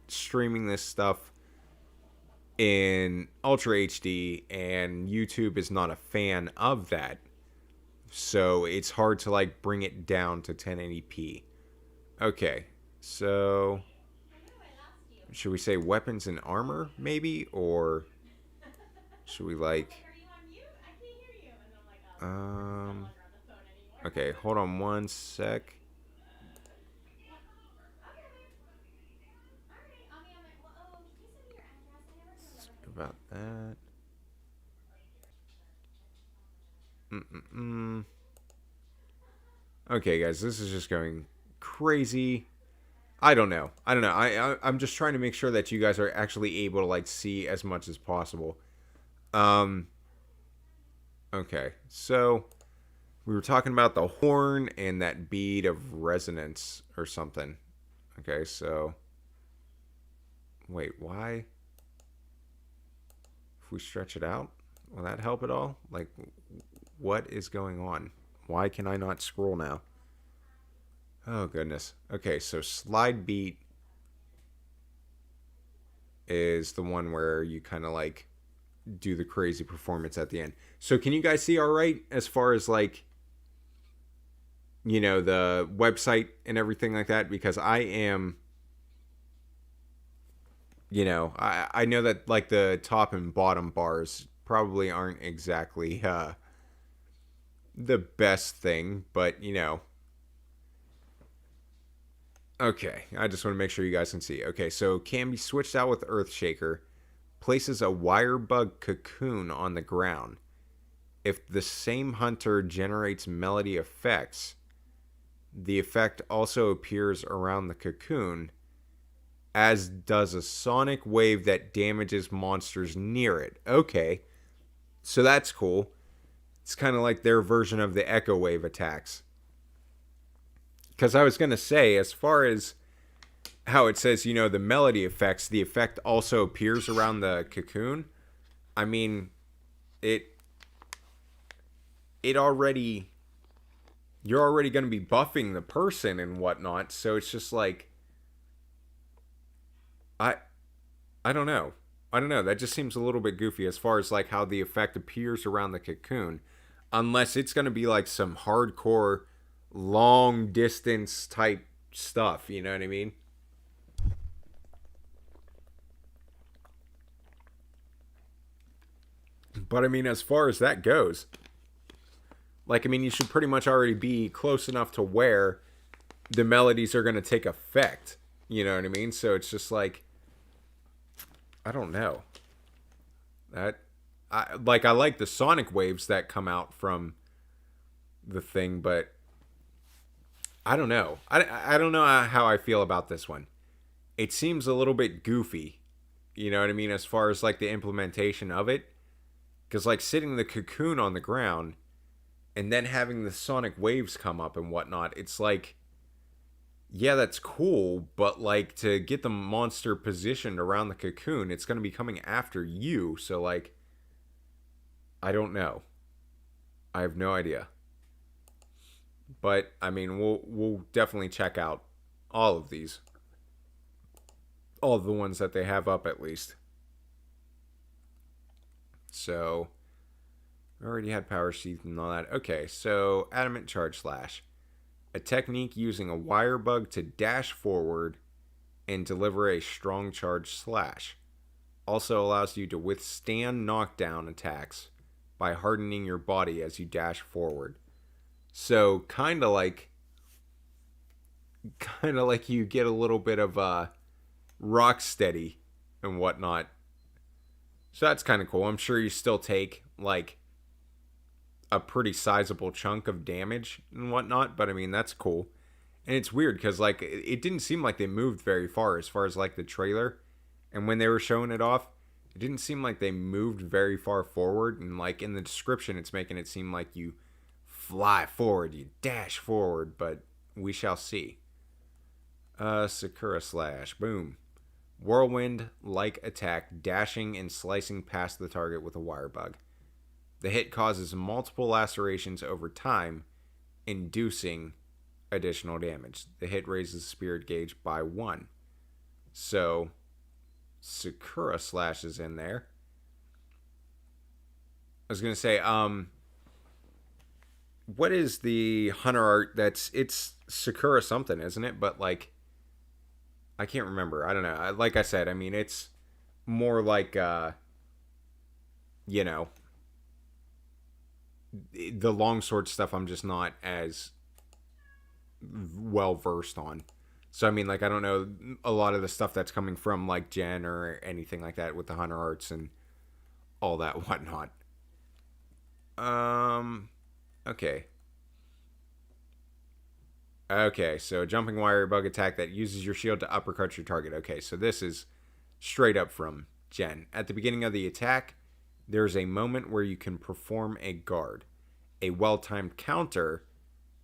Speaker 1: streaming this stuff in Ultra HD, and YouTube is not a fan of that. So it's hard to, like, bring it down to 1080p. Okay, so should we say weapons and armor, maybe? Or should we, like... Okay, hold on one sec. About that. Okay, guys, this is just going crazy. I don't know. I'm just trying to make sure that you guys are actually able to, like, see as much as possible. Okay, so we were talking about the horn and that bead of resonance or something. Okay, so wait, why? If we stretch it out, will that help at all? Like, what is going on? Why can I not scroll now? Oh, goodness. Okay, so slide beat is the one where you kind of, like, do the crazy performance at the end. So can you guys see all right as far as, like, you know, the website and everything like that? Because I am, you know, I know that, like, the top and bottom bars probably aren't exactly the best thing, but, you know, Okay, I just want to make sure you guys can see. Okay, so can be switched out with Earthshaker. Places a wire bug cocoon on the ground. If the same hunter generates melody effects, the effect also appears around the cocoon, as does a sonic wave that damages monsters near it. Okay, so that's cool. It's kind of like their version of the echo wave attacks. Because I was going to say, as far as how it says, you know, the melody effects, the effect also appears around the cocoon. I mean, it already, you're already going to be buffing the person and whatnot. So it's just like, I don't know. I don't know. That just seems a little bit goofy as far as like how the effect appears around the cocoon. Unless it's going to be like some hardcore long distance type stuff. You know what I mean? But I mean, as far as that goes, like, I mean, you should pretty much already be close enough to where the melodies are going to take effect. You know what I mean? So it's just like, I don't know. I like the sonic waves that come out from the thing, but I don't know. I don't know how I feel about this one. It seems a little bit goofy. You know what I mean? As far as like the implementation of it. Because like sitting the cocoon on the ground and then having the sonic waves come up and whatnot, it's like, yeah, that's cool, but like to get the monster positioned around the cocoon, it's going to be coming after you. So like, I don't know. I have no idea. But I mean, we'll definitely check out all of these. All of the ones that they have up at least. So, we already had Power Sheath and all that. Okay, so Adamant Charge Slash. A technique using a wire bug to dash forward and deliver a strong charge slash. Also allows you to withstand knockdown attacks by hardening your body as you dash forward. So, kind of like you get a little bit of rock steady and whatnot. So that's kind of cool. I'm sure you still take like a pretty sizable chunk of damage and whatnot, but I mean, that's cool. And it's weird because like it didn't seem like they moved very far as like the trailer, and when they were showing it off, it didn't seem like they moved very far forward. And like in the description, it's making it seem like you fly forward, you dash forward, but we shall see. Sakura Slash, boom. Whirlwind-like attack, dashing and slicing past the target with a wire bug. The hit causes multiple lacerations over time, inducing additional damage. The hit raises the spirit gauge by 1. So, Sakura Slash is in there. I was going to say, what is the hunter art it's Sakura something, isn't it? But like, I can't remember. I don't know. Like I said, I mean, it's more like, you know, the longsword stuff I'm just not as well versed on. So, I mean, like, I don't know a lot of the stuff that's coming from, like, Jen or anything like that with the hunter arts and all that whatnot. Okay. Okay, so jumping wire bug attack that uses your shield to uppercut your target. Okay, so this is straight up from Jen. At the beginning of the attack, there's a moment where you can perform a guard. A well-timed counter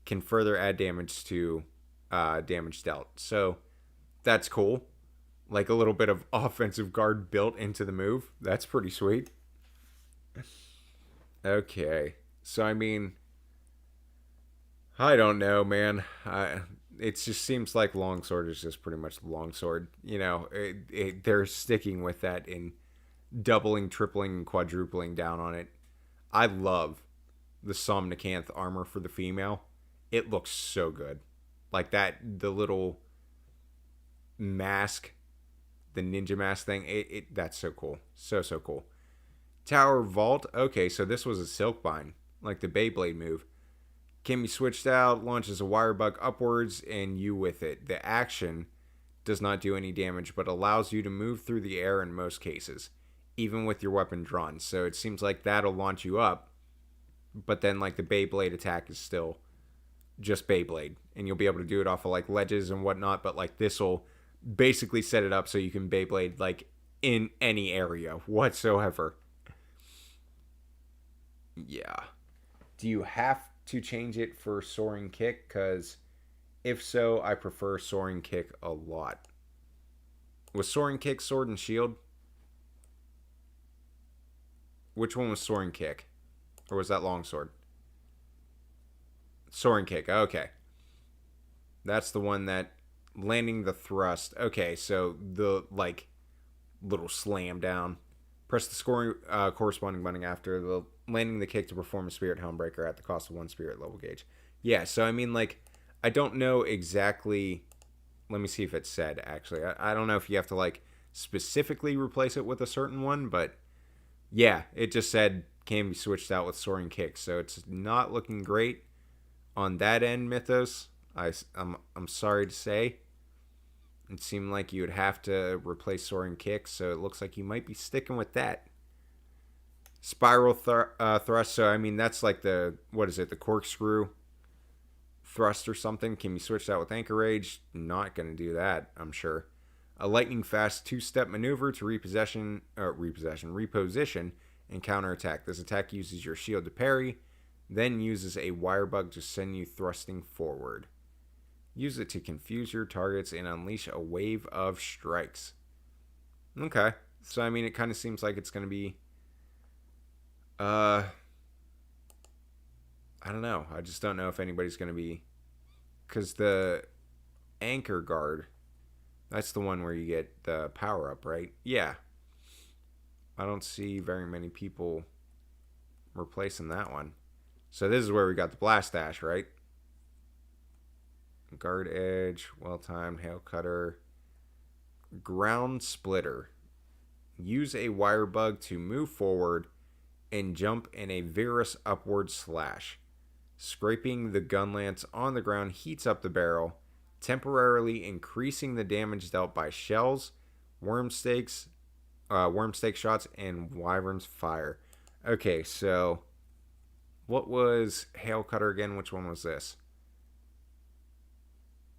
Speaker 1: can further add damage to damage dealt. So that's cool. Like a little bit of offensive guard built into the move. That's pretty sweet. Okay, so I mean, I don't know, man. It just seems like longsword is just pretty much longsword. You know, they're sticking with that in doubling, tripling, and quadrupling down on it. I love the Somnicanth armor for the female. It looks so good. Like that, the little mask, the ninja mask thing. That's so cool. So cool. Tower Vault. Okay, so this was a silkbind, like the Beyblade move. Can be switched out, launches a wire bug upwards, and you with it. The action does not do any damage, but allows you to move through the air in most cases, even with your weapon drawn. So it seems like that'll launch you up, but then like the Beyblade attack is still just Beyblade, and you'll be able to do it off of like ledges and whatnot, but like this will basically set it up so you can Beyblade like in any area whatsoever. Yeah. Do you have to change it for Soaring Kick? Because if so, I prefer Soaring Kick a lot. Was Soaring Kick Sword and Shield? Which one was Soaring Kick? Or was that Longsword? Soaring Kick, okay. That's the one that landing the thrust. Okay, so the like little slam down. Press the corresponding button after the landing the kick to perform a Spirit Helmbreaker at the cost of 1 Spirit level gauge. Yeah, so I mean, like, I don't know exactly. Let me see if it said, actually. I don't know if you have to, like, specifically replace it with a certain one, but yeah, it just said can be switched out with Soaring Kick, so it's not looking great on that end, Mythos. I'm sorry to say. It seemed like you would have to replace Soaring Kick, so it looks like you might be sticking with that. Spiral thrust, so I mean, that's like the, what is it, the corkscrew thrust or something. Can be switched out with Anchorage. Not going to do that, I'm sure. A lightning fast 2-step maneuver to reposition and counterattack. This attack uses your shield to parry, then uses a wire bug to send you thrusting forward. Use it to confuse your targets and unleash a wave of strikes. Okay. So, I mean, it kind of seems like it's going to be... I don't know. I just don't know if anybody's going to be... Because the Anchor Guard, that's the one where you get the power-up, right? Yeah. I don't see very many people replacing that one. So this is where we got the Blast Dash, right? Guard Edge, well-timed, Hail Cutter, Ground Splitter. Use a wire bug to move forward and jump in a vigorous upward slash. Scraping the gun lance on the ground heats up the barrel, temporarily increasing the damage dealt by shells, worm stake shots, and wyvern's fire. Okay, so what was Hail Cutter again? Which one was this?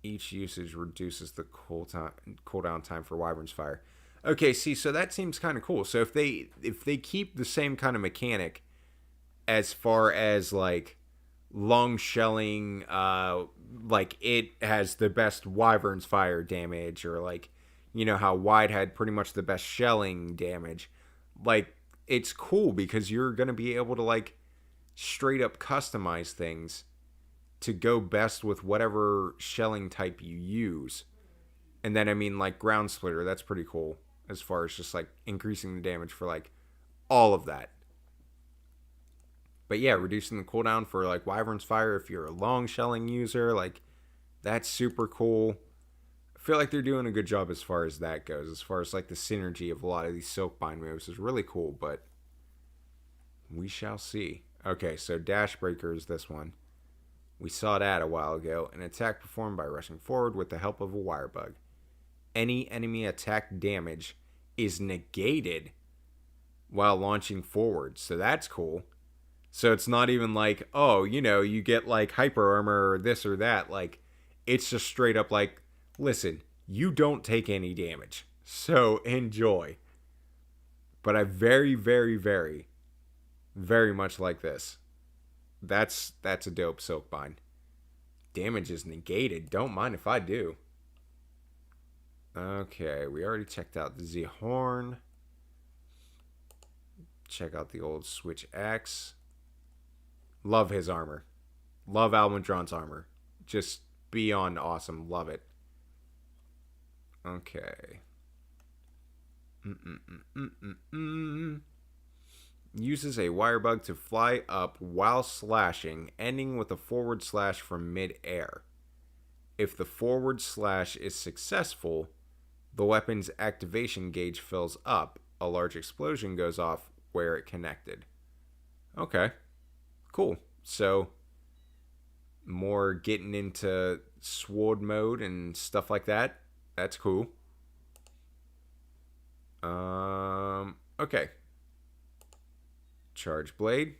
Speaker 1: Each usage reduces the cooldown time for wyvern's fire. Okay, see, so that seems kind of cool. So if they keep the same kind of mechanic as far as like long shelling, like it has the best wyvern's fire damage, or like, you know how wide had pretty much the best shelling damage. Like, it's cool because you're gonna be able to like straight up customize things to go best with whatever shelling type you use. And then, I mean, like, Ground Splitter, that's pretty cool as far as just, like, increasing the damage for, like, all of that. But, yeah, reducing the cooldown for, like, Wyvern's Fire if you're a long shelling user, like, that's super cool. I feel like they're doing a good job as far as that goes. As far as, like, the synergy of a lot of these Silkbind moves is really cool, but we shall see. Okay, so Dash Breaker is this one. We saw that a while ago. An attack performed by rushing forward with the help of a wire bug. Any enemy attack damage is negated while launching forward. So that's cool. So it's not even like, oh, you know, you get like hyper armor or this or that. Like, it's just straight up like, listen, you don't take any damage. So enjoy. But I very, very, very, very much like this. That's a dope Silkbind. Damage is negated. Don't mind if I do. Okay, we already checked out the Z-Horn. Check out the old Switch Axe. Love his armor. Love Almudron's armor. Just beyond awesome. Love it. Okay. Uses a wire bug to fly up while slashing, ending with a forward slash from mid-air. If the forward slash is successful, the weapon's activation gauge fills up. A large explosion goes off where it connected. Okay. Cool. So, More getting into sword mode and stuff like that. That's cool. Okay. Charge blade.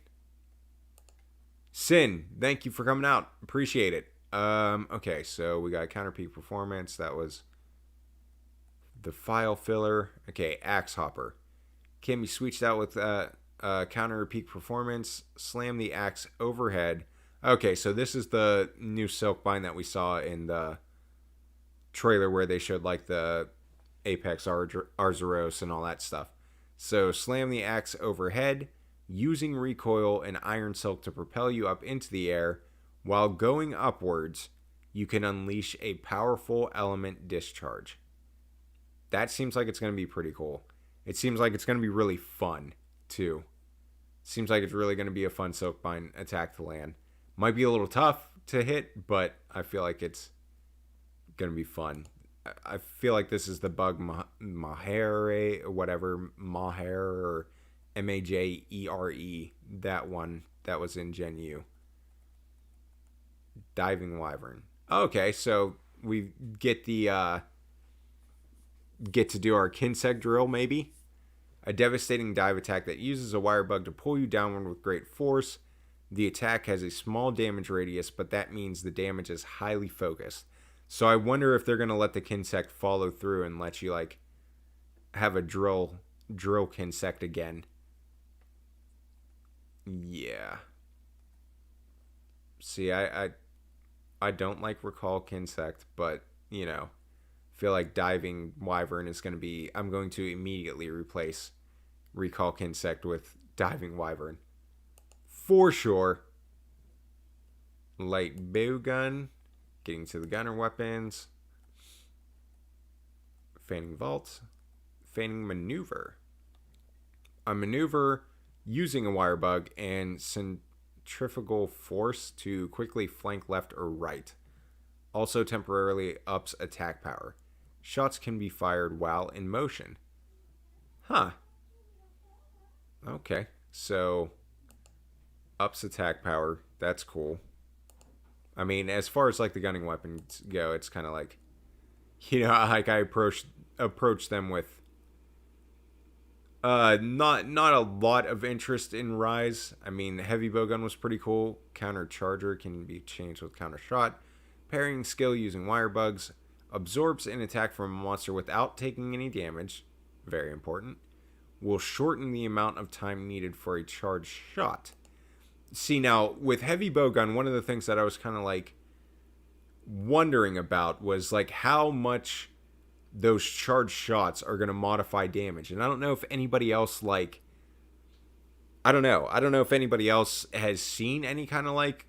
Speaker 1: Sin, thank you for coming out. Appreciate it. Okay, so we got counter peak performance. That was the file filler. Okay, axe hopper. Can be switched out with counter peak performance. Slam the axe overhead. Okay, so this is the new silkbind that we saw in the trailer where they showed like the Apex Arzuros and all that stuff. So slam the axe overhead, using recoil and iron silk to propel you up into the air. While going upwards, you can unleash a powerful element discharge. That seems like it's going to be pretty cool. It seems like it's going to be really fun, too. Seems like it's really going to be a fun silkbind attack to land. Might be a little tough to hit, but I feel like it's going to be fun. I feel like this is the bug Mahere or whatever, Mahere or Majere, that one that was in Gen U. Diving Wyvern. Okay, so we get the get to do our Kinseg drill, maybe. A devastating dive attack that uses a wire bug to pull you downward with great force. The attack has a small damage radius, but that means the damage is highly focused. So I wonder if they're going to let the Kinsect follow through and let you, like, have a drill Kinsect again. Yeah. See, I don't like Recall Kinsect, but, you know, feel like Diving Wyvern is going to be... I'm going to immediately replace Recall Kinsect with Diving Wyvern. For sure. Light bow gun. Getting to the gunner weapons. Fanning vault. Fanning maneuver. A maneuver using a wire bug and centrifugal force to quickly flank left or right. Also temporarily ups attack power. Shots can be fired while in motion. Huh. Okay. So, ups attack power. That's cool. I mean, as far as like the gunning weapons go, it's kind of like, you know, like I approach them with not a lot of interest in Rise. I mean, heavy bowgun was pretty cool. Counter charger can be changed with counter shot. Parrying skill using wire bugs. Absorbs an attack from a monster without taking any damage. Very important. Will shorten the amount of time needed for a charged shot. See, now, with heavy bowgun, one of the things that I was kind of, like, wondering about was, like, how much those charged shots are going to modify damage. And I don't know if anybody else, like... I don't know if anybody else has seen any kind of, like,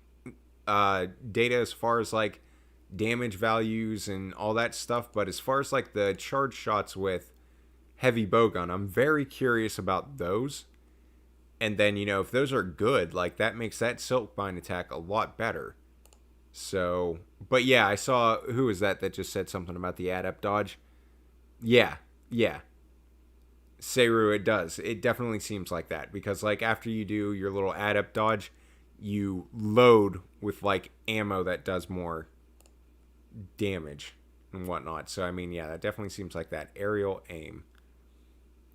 Speaker 1: data as far as, like, damage values and all that stuff. But as far as, like, the charged shots with heavy bowgun, I'm very curious about those. And then, you know, if those are good, like, that makes that silkbind attack a lot better. So, but yeah, I saw, who was that just said something about the adept dodge? Yeah. Seru, it does. It definitely seems like that. Because, like, after you do your little adept dodge, you load with, like, ammo that does more damage and whatnot. So, I mean, yeah, that definitely seems like that. Aerial aim.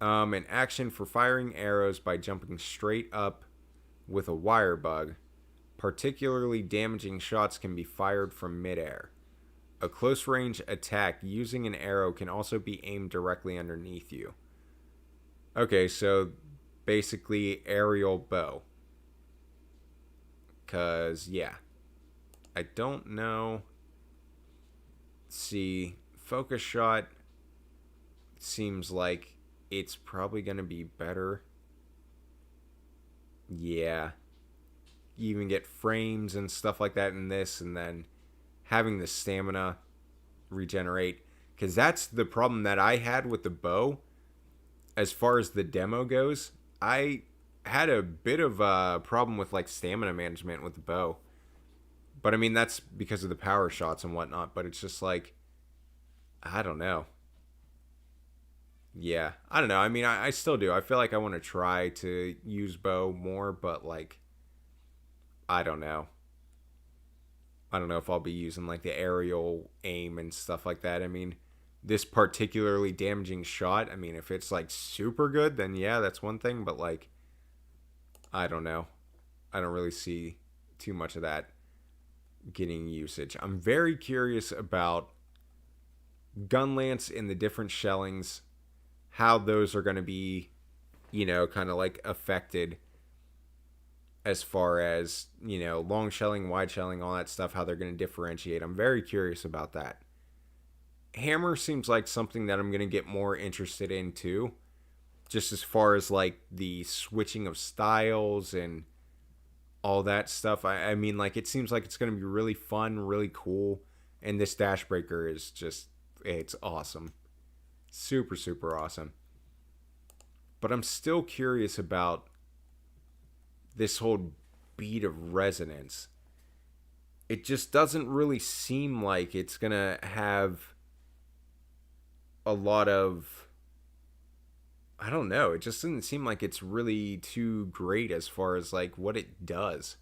Speaker 1: An action for firing arrows by jumping straight up with a wire bug. Particularly damaging shots can be fired from midair. A close range attack using an arrow can also be aimed directly underneath you. Okay, so basically aerial bow. Because, yeah. I don't know. Let's see. Focus shot seems like it's probably going to be better. Yeah. You even get frames and stuff like that in this, and then having the stamina regenerate. Because that's the problem that I had with the bow. As far as the demo goes, I had a bit of a problem with like stamina management with the bow. But I mean, that's because of the power shots and whatnot. But it's just like, I don't know. Yeah, I don't know. I mean, I still do. I feel like I want to try to use bow more, but like, I don't know. I don't know if I'll be using like the aerial aim and stuff like that. I mean, this particularly damaging shot, I mean, if it's like super good, then yeah, that's one thing. But like, I don't know. I don't really see too much of that getting usage. I'm very curious about gun lance and the different shellings, how those are going to be, you know, kind of like affected as far as, you know, long shelling, wide shelling, all that stuff, how they're going to differentiate. I'm very curious about that. Hammer seems like something that I'm going to get more interested in too, just as far as like the switching of styles and all that stuff. I mean, like, it seems like it's going to be really fun, really cool, and this dash breaker is just, it's awesome. Super, super awesome. But I'm still curious about this whole beat of resonance. It just doesn't really seem like it's going to have a lot of, I don't know, it just doesn't seem like it's really too great as far as like what it does.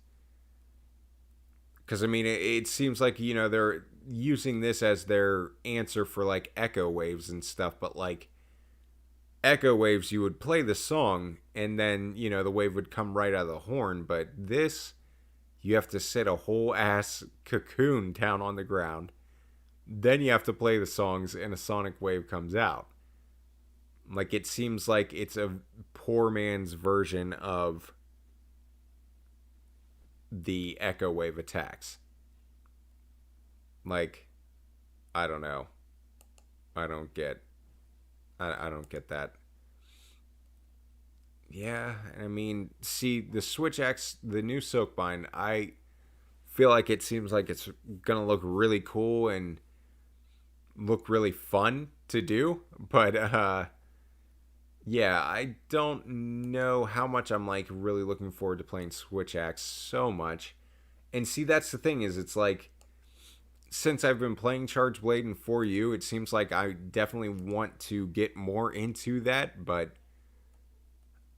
Speaker 1: Because I mean, it seems like, you know, they're using this as their answer for like echo waves and stuff, but like echo waves, you would play the song and then, you know, the wave would come right out of the horn. But this, you have to sit a whole ass cocoon down on the ground, then you have to play the songs and a sonic wave comes out. Like, it seems like it's a poor man's version of the echo wave attacks. Like, I don't know. I don't get that. Yeah, I mean, see, the Switch X, the new Silkbind, I feel like it seems like it's gonna look really cool and look really fun to do, but yeah, I don't know how much I'm like really looking forward to playing Switch X so much. And see, that's the thing, is it's like, since I've been playing Charge Blade and 4U, it seems like I definitely want to get more into that, but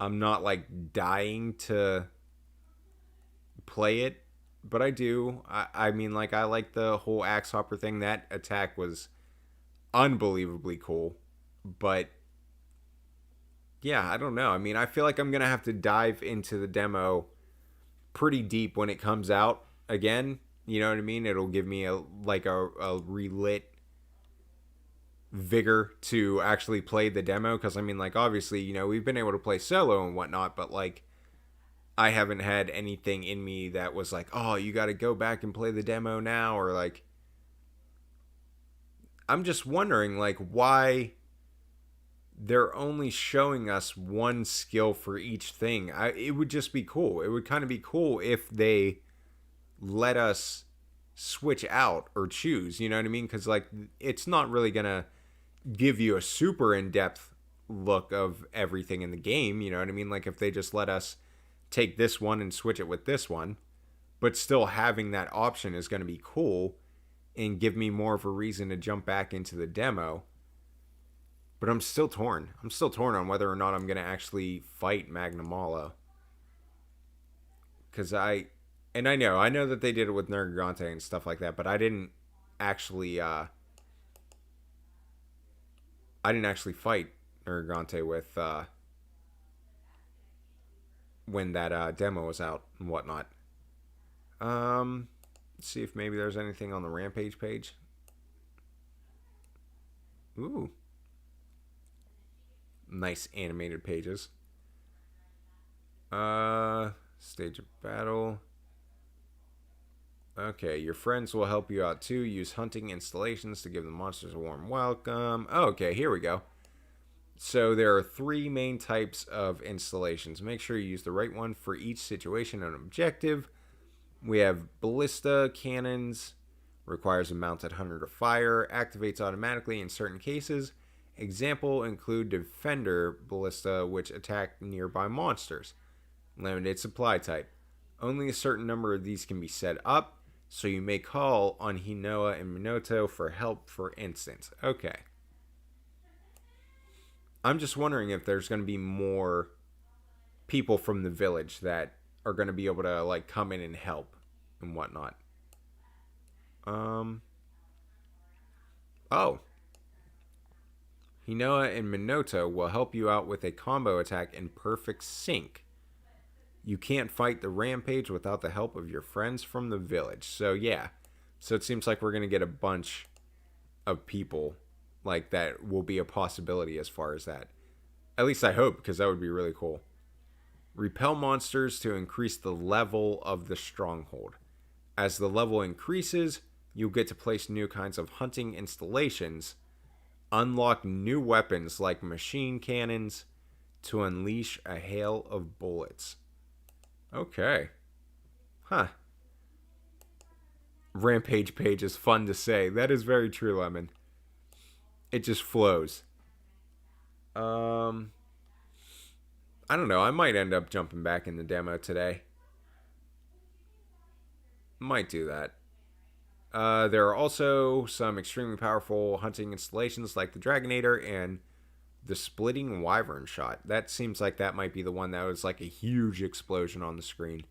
Speaker 1: I'm not like dying to play it. But I do. I mean, like, I like the whole Axe Hopper thing. That attack was unbelievably cool. But yeah, I don't know. I mean, I feel like I'm going to have to dive into the demo pretty deep when it comes out again. You know what I mean? It'll give me a relit vigor to actually play the demo. Because, I mean, like, obviously, you know, we've been able to play solo and whatnot. But, like, I haven't had anything in me that was like, oh, you got to go back and play the demo now. Or, like, I'm just wondering, like, why they're only showing us one skill for each thing. It would just be cool. It would kind of be cool if they let us switch out or choose, you know what I mean? Because, like, it's not really going to give you a super in-depth look of everything in the game, you know what I mean? Like, if they just let us take this one and switch it with this one, but still having that option is going to be cool and give me more of a reason to jump back into the demo. But I'm still torn. I'm still torn on whether or not I'm going to actually fight Magnamalo. Because I know that they did it with Nergigante and stuff like that, but I didn't actually fight Nergigante with when that demo was out and whatnot. Let's see if maybe there's anything on the Rampage page. Ooh. Nice animated pages. Stage of battle. Okay, your friends will help you out too. Use hunting installations to give the monsters a warm welcome. Oh, okay, here we go. So there are 3 main types of installations. Make sure you use the right one for each situation and objective. We have ballista cannons. Requires a mounted hunter to fire. Activates automatically in certain cases. Example include defender ballista, which attack nearby monsters. Limited supply type. Only a certain number of these can be set up, so you may call on Hinoa and Minoto for help, for instance. Okay. I'm just wondering if there's going to be more people from the village that are going to be able to, like, come in and help and whatnot. Oh. Hinoa and Minota will help you out with a combo attack in perfect sync. You can't fight the Rampage without the help of your friends from the village. So, yeah. So, it seems like we're going to get a bunch of people like that will be a possibility as far as that. At least I hope, because that would be really cool. Repel monsters to increase the level of the stronghold. As the level increases, you'll get to place new kinds of hunting installations, unlock new weapons like machine cannons to unleash a hail of bullets. Okay. Huh. Rampage page is fun to say. That is very true, Lemon. It just flows. I don't know. I might end up jumping back in the demo today. Might do that. There are also some extremely powerful hunting installations like the Dragonator and the Splitting Wyvern Shot. That seems like that might be the one that was like a huge explosion on the screen.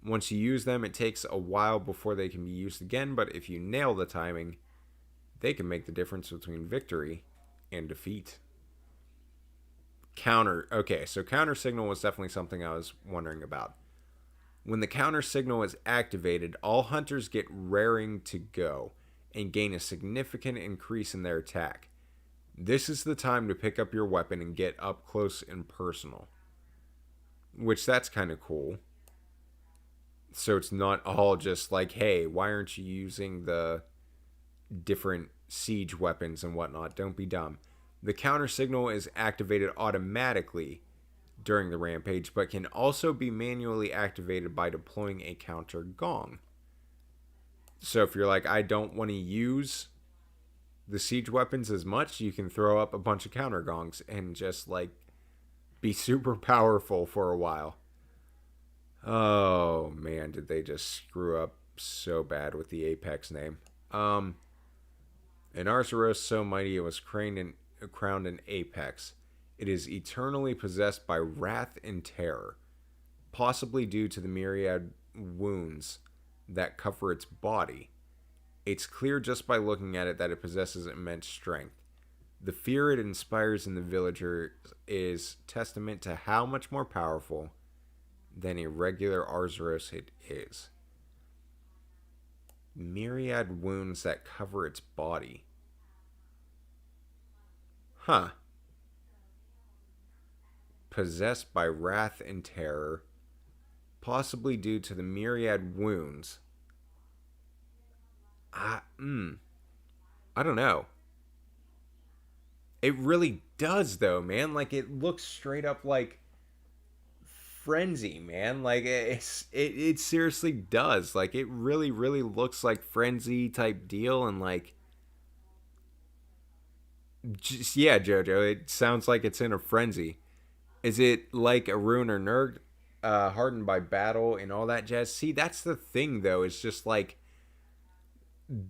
Speaker 1: Once you use them, it takes a while before they can be used again, but if you nail the timing, they can make the difference between victory and defeat. Counter. Okay, so counter signal was definitely something I was wondering about. When the counter signal is activated, all hunters get raring to go and gain a significant increase in their attack. This is the time to pick up your weapon and get up close and personal. Which, that's kind of cool. So it's not all just like, hey, why aren't you using the different siege weapons and whatnot? Don't be dumb. The counter signal is activated automatically during the rampage, but can also be manually activated by deploying a counter gong. So if you're like, I don't want to use the siege weapons as much, you can throw up a bunch of counter gongs and just like be super powerful for a while. Oh man, did they just screw up so bad with the Apex name. An Arzuros so mighty it was crowned in Apex. It is eternally possessed by wrath and terror, possibly due to the myriad wounds that cover its body. It's clear just by looking at it that it possesses immense strength. The fear it inspires in the villagers is testament to how much more powerful than a regular Arzuros it is. Myriad wounds that cover its body. Huh. Possessed by wrath and terror, possibly due to the myriad wounds. I don't know. It really does, though, man. Like, it looks straight up like Frenzy, man. Like, it seriously does. Like, it really, really looks like Frenzy type deal, and like, just, yeah, Jojo, it sounds like it's in a frenzy. Is it like a Rune or Nurg, hardened by battle and all that jazz? See, that's the thing, though. It's just like,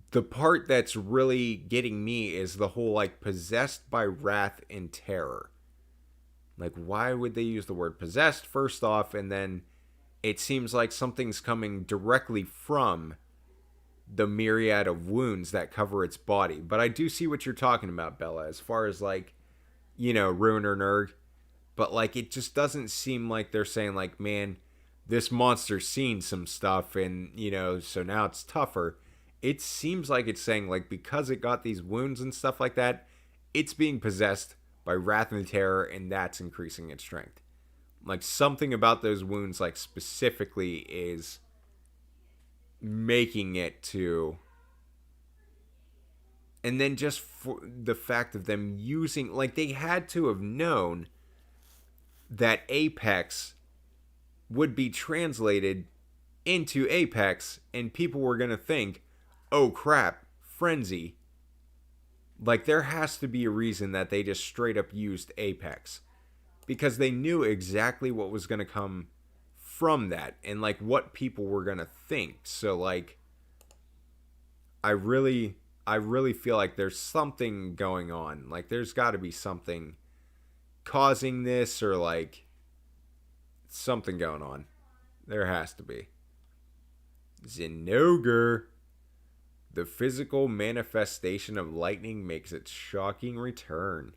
Speaker 1: the part that's really getting me is the whole, like, possessed by wrath and terror. Like, why would they use the word possessed, first off, and then it seems like something's coming directly from the myriad of wounds that cover its body. But I do see what you're talking about, Bella, as far as, like, you know, Rune or Nurg. But, like, it just doesn't seem like they're saying, like, man, this monster's seen some stuff and, you know, so now it's tougher. It seems like it's saying, like, because it got these wounds and stuff like that, it's being possessed by wrath and terror, and that's increasing its strength. Like, something about those wounds, like, specifically is making it to... And then just for the fact of them using... Like, they had to have known that Apex would be translated into Apex, and people were going to think, oh crap, Frenzy. Like, there has to be a reason that they just straight up used Apex. Because they knew exactly what was going to come from that, and, like, what people were going to think. So, like, I really feel like there's something going on. Like, there's got to be something causing this, or, like, something going on. There has to be. Zinogre. The physical manifestation of lightning makes its shocking return.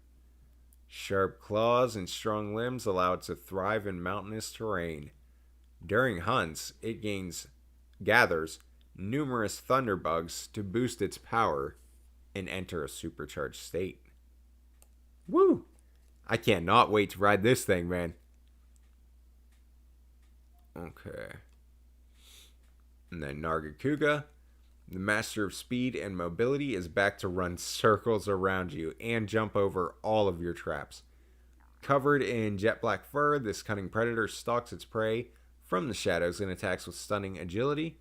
Speaker 1: Sharp claws and strong limbs allow it to thrive in mountainous terrain. During hunts, it gathers numerous thunderbugs to boost its power and enter a supercharged state. Woo! I cannot wait to ride this thing, man. Okay. And then Nargacuga, the master of speed and mobility, is back to run circles around you and jump over all of your traps. Covered in jet black fur, this cunning predator stalks its prey from the shadows and attacks with stunning agility.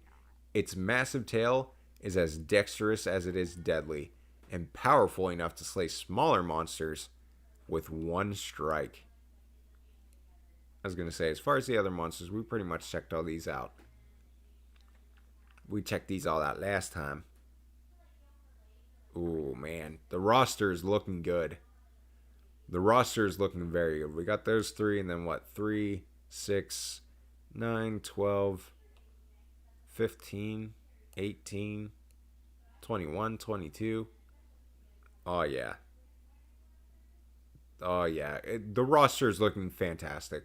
Speaker 1: Its massive tail is as dexterous as it is deadly, and powerful enough to slay smaller monsters with one strike. I was going to say, as far as the other monsters, we pretty much checked all these out. We checked these all out last time. Ooh, man. The roster is looking good. The roster is looking very good. We got those three, and then what? 3, 6, 9, 12, 15, 18, 21, 22. Oh, yeah. Oh, yeah. The roster is looking fantastic.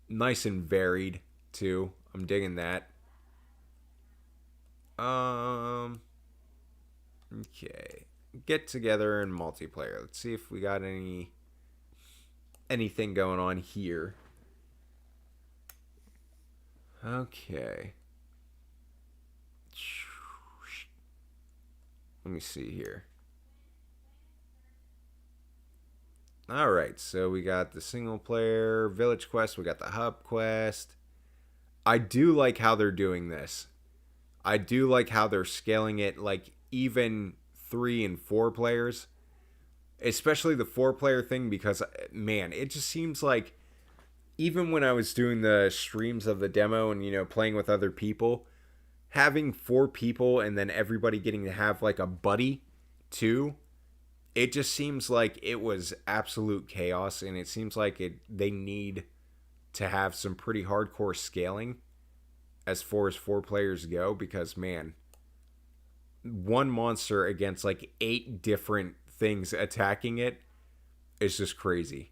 Speaker 1: Nice and varied, too. I'm digging that. Okay. Get together in multiplayer. Let's see if we got anything going on here. Okay. Let me see here. Alright, so we got the single player village quest, we got the hub quest. I do like how they're doing this. I do like how they're scaling it, like even 3 and 4 players. Especially the 4-player thing, because, man, it just seems like even when I was doing the streams of the demo and, you know, playing with other people, having 4 people and then everybody getting to have like a buddy too, it just seems like it was absolute chaos, and it seems like they need to have some pretty hardcore scaling as far as 4 players go, because, man, one monster against like 8 different things attacking it is just crazy.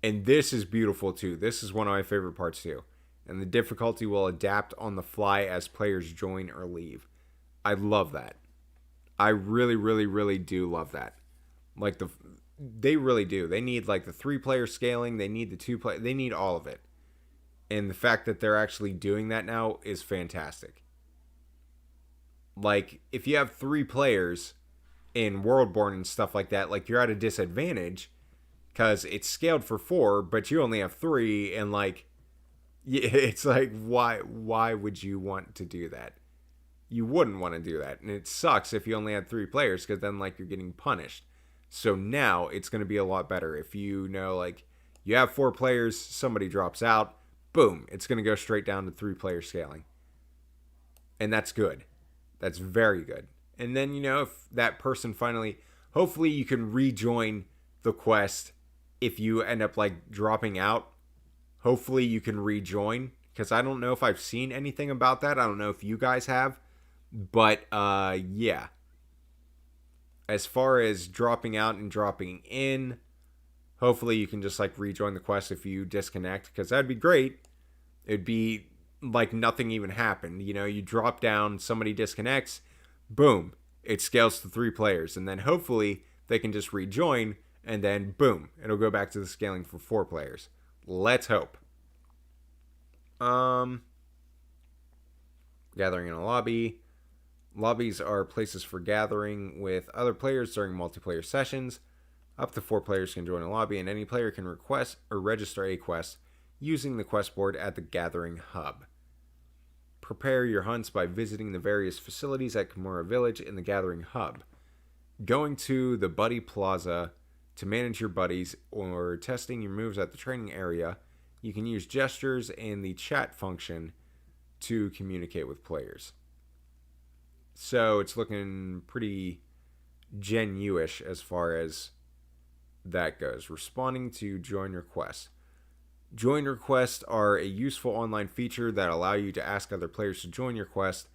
Speaker 1: And this is beautiful too. This is one of my favorite parts too. And the difficulty will adapt on the fly as players join or leave. I love that. I really, really, really do love that. Like they really do. They need like the 3-player scaling. They need the 2-player. They need all of it. And the fact that they're actually doing that now is fantastic. Like, if you have 3 players in Worldborn and stuff like that, like, you're at a disadvantage because it's scaled for 4, but you only have 3, and like, it's like, why would you want to do that? You wouldn't want to do that, and it sucks if you only had 3 players, because then, like, you're getting punished. So now it's going to be a lot better. If you know, like, you have 4 players, somebody drops out, boom, it's going to go straight down to 3-player scaling. And that's good. That's very good. And then, you know, if that person finally, hopefully you can rejoin the quest if you end up, like, dropping out. Hopefully you can rejoin, because I don't know if I've seen anything about that. I don't know if you guys have. But, yeah. As far as dropping out and dropping in, hopefully you can just, like, rejoin the quest if you disconnect, because that'd be great. It'd be like nothing even happened. You know, you drop down, somebody disconnects, boom, it scales to 3 players, and then hopefully they can just rejoin, and then boom, it'll go back to the scaling for 4 players. Let's hope. Gathering in a lobby. Lobbies are places for gathering with other players during multiplayer sessions. Up to 4 players can join a lobby, and any player can request or register a quest using the quest board at the Gathering Hub. Prepare your hunts by visiting the various facilities at Kimura Village in the Gathering Hub. Going to the Buddy Plaza to manage your buddies, or testing your moves at the training area, you can use gestures and the chat function to communicate with players. So it's looking pretty Gen U-ish as far as that goes. Responding to join requests. Join requests are a useful online feature that allow you to ask other players to join your quest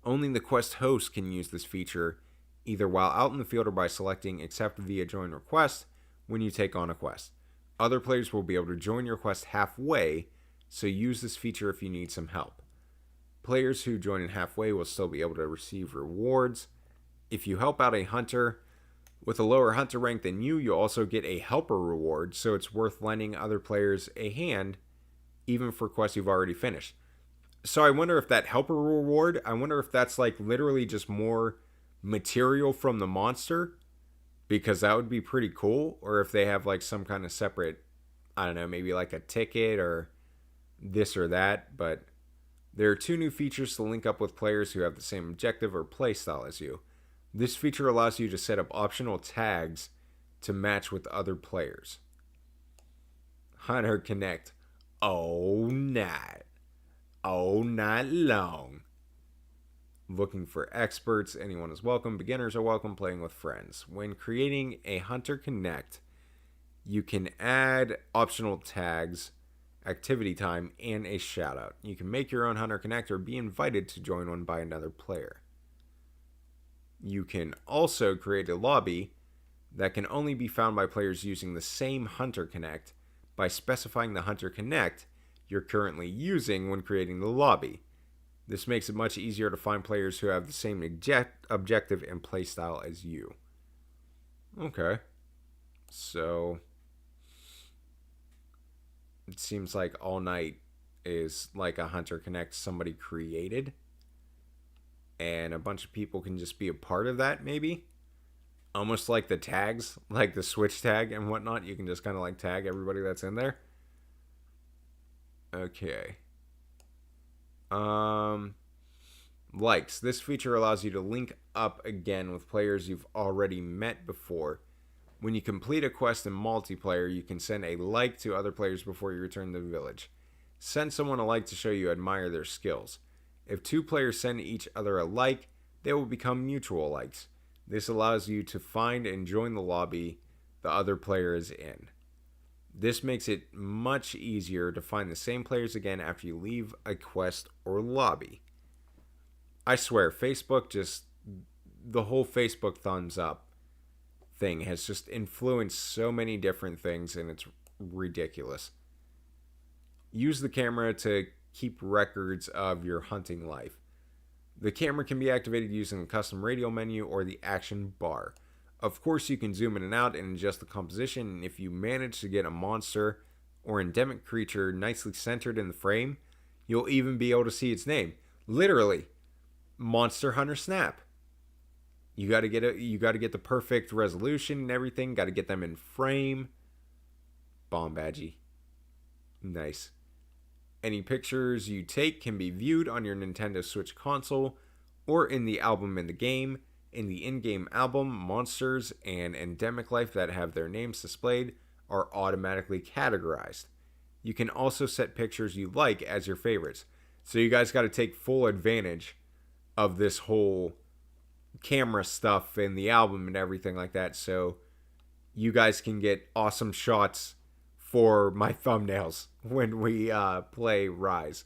Speaker 1: Only the quest host can use this feature, either while out in the field or by selecting accept via join request when you take on a quest. Other players will be able to join your quest halfway, so use this feature if you need some help. Players who join in halfway will still be able to receive rewards. If you help out a hunter with a lower hunter rank than you, you'll also get a helper reward, so it's worth lending other players a hand, even for quests you've already finished. So I wonder if that helper reward, I wonder if that's like literally just more material from the monster, because that would be pretty cool, or if they have like some kind of separate, I don't know, maybe like a ticket or this or that. But there are 2 new features to link up with players who have the same objective or playstyle as you. This feature allows you to set up optional tags to match with other players. Hunter Connect all night long. Looking for experts, anyone is welcome. Beginners are welcome. Playing with friends. When creating a Hunter Connect, you can add optional tags, activity time, and a shoutout. You can make your own Hunter Connect or be invited to join one by another player. You can also create a lobby that can only be found by players using the same Hunter Connect by specifying the Hunter Connect you're currently using when creating the lobby. This makes it much easier to find players who have the same objective and playstyle as you. Okay. So it seems like All Night is like a Hunter Connect somebody created, and a bunch of people can just be a part of that, maybe? Almost like the tags, like the Switch tag and whatnot. You can just kind of like tag everybody that's in there. Okay. Likes. This feature allows you to link up again with players you've already met before. When you complete a quest in multiplayer, you can send a like to other players before you return to the village. Send someone a like to show you admire their skills. If 2 players send each other a like, they will become mutual likes. This allows you to find and join the lobby the other player is in. This makes it much easier to find the same players again after you leave a quest or lobby. I swear, Facebook just, the whole Facebook thumbs up thing has just influenced so many different things, and it's ridiculous. Use the camera to keep records of your hunting life. The camera can be activated using the custom radio menu or the action bar. Of course, you can zoom in and out and adjust the composition, and if you manage to get a monster or endemic creature nicely centered in the frame, you'll even be able to see its name. Literally, Monster Hunter Snap. You got to get the perfect resolution and everything. Got to get them in frame. Bomb badgy. Nice. Any pictures you take can be viewed on your Nintendo Switch console or in the album in the game. In the in-game album, monsters and endemic life that have their names displayed are automatically categorized. You can also set pictures you like as your favorites. So you guys got to take full advantage of this whole camera stuff in the album and everything like that, so you guys can get awesome shots for my thumbnails when we play Rise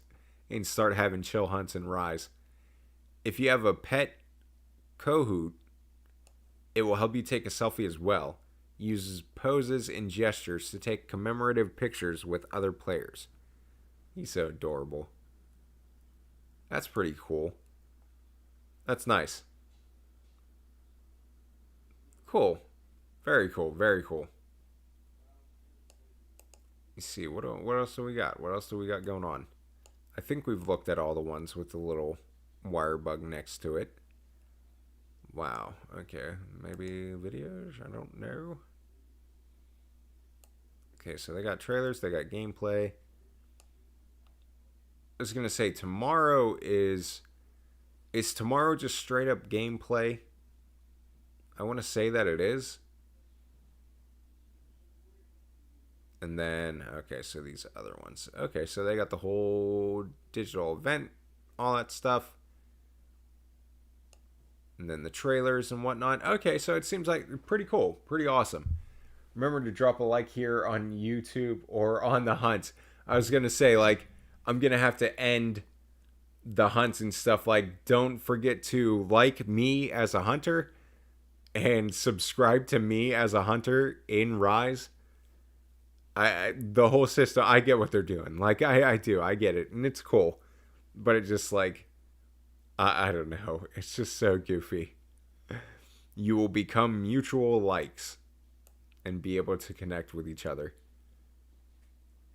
Speaker 1: and start having chill hunts in Rise. If you have a pet Kahoot, it will help you take a selfie as well. Uses poses and gestures to take commemorative pictures with other players. He's so adorable. That's pretty cool. That's nice. Cool. Very cool. Very cool. Let's see. What else do we got? What else do we got going on? I think we've looked at all the ones with the little wire bug next to it. Wow. Okay. Maybe videos? I don't know. Okay, so they got trailers. They got gameplay. I was going to say tomorrow is tomorrow just straight up gameplay? I want to say that it is. And then, okay, so these other ones. Okay, so they got the whole digital event, all that stuff. And then the trailers and whatnot. Okay, so it seems like pretty cool. Pretty awesome. Remember to drop a like here on YouTube or on the hunt. I was going to say, like, I'm going to have to end the hunts and stuff, like, don't forget to like me as a hunter and subscribe to me as a hunter in Rise. The whole system, I get what they're doing. Like, I do. I get it. And it's cool. But it just, like, I don't know. It's just so goofy. You will become mutual likes and be able to connect with each other.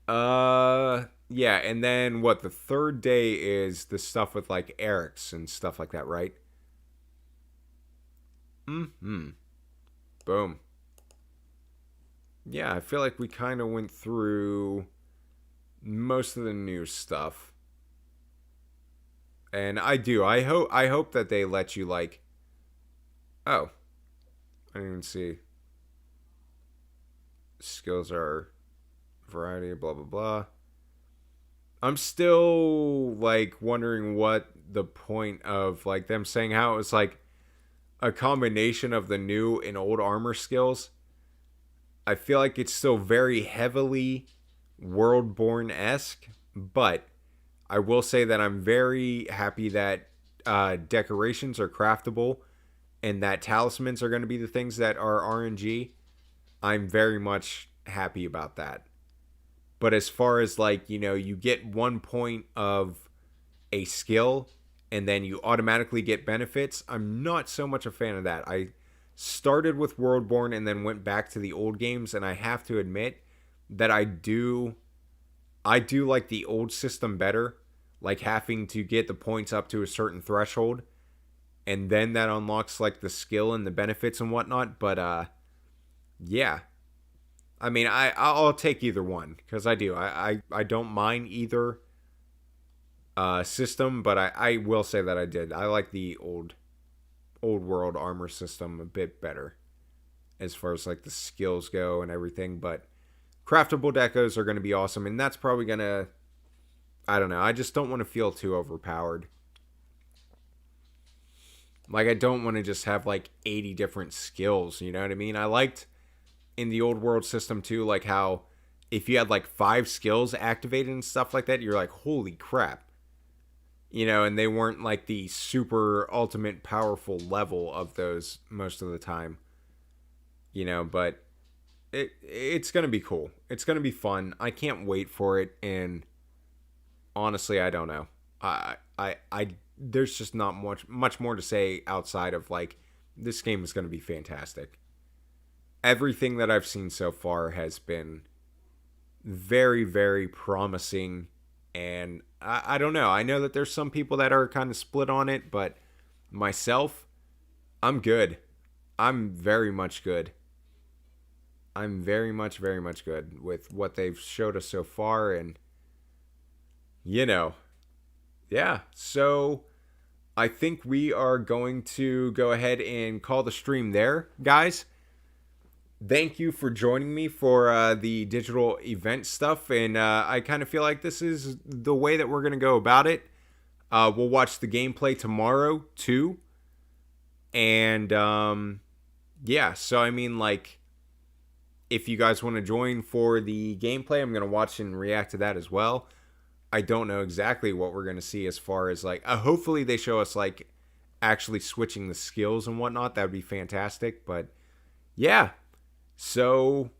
Speaker 1: Yeah, and then what, the third day is the stuff with, like, Eric's and stuff like that, right? Boom. Yeah, I feel like we kind of went through most of the new stuff. And I hope that they let you, like, oh, I didn't even see. Skills are variety, blah, blah, blah. I'm still, like, wondering what the point of, like, them saying how it was, like, a combination of the new and old armor skills. I feel like it's still very heavily Worldborn-esque, but I will say that I'm very happy that decorations are craftable and that talismans are going to be the things that are RNG. I'm very much happy about that. But as far as, like, you know, you get 1 point of a skill and then you automatically get benefits, I'm not so much a fan of that. I started with Worldborn and then went back to the old games, and I have to admit that I do like the old system better, like having to get the points up to a certain threshold, and then that unlocks, like, the skill and the benefits and whatnot. But yeah, I mean, I'll take either one, because I do. I don't mind either system, but I will say that I like the old world armor system a bit better as far as, like, the skills go and everything. But craftable decos are going to be awesome, and that's probably going to, I don't know, I just don't want to feel too overpowered. Like, I don't want to just have, like, 80 different skills, you know what I mean? I liked in the old world system too, like, how if you had, like, 5 skills activated and stuff like that, you're like, holy crap. You know, and they weren't, like, the super ultimate powerful level of those most of the time. You know, but it's going to be cool. It's going to be fun. I can't wait for it, and honestly, I don't know. There's just not much more to say outside of, like, this game is going to be fantastic. Everything that I've seen so far has been very, very promising, and I don't know. I know that there's some people that are kind of split on it, but myself, I'm good. I'm very much good. I'm very much good with what they've showed us so far, and, you know, yeah. So I think we are going to go ahead and call the stream there, guys. Thank you for joining me for the digital event stuff, and I kind of feel like this is the way that we're going to go about it. We'll watch the gameplay tomorrow, too. And, yeah, so, I mean, like, if you guys want to join for the gameplay, I'm going to watch and react to that as well. I don't know exactly what we're going to see as far as, like, hopefully they show us, like, actually switching the skills and whatnot. That would be fantastic, but, yeah. So,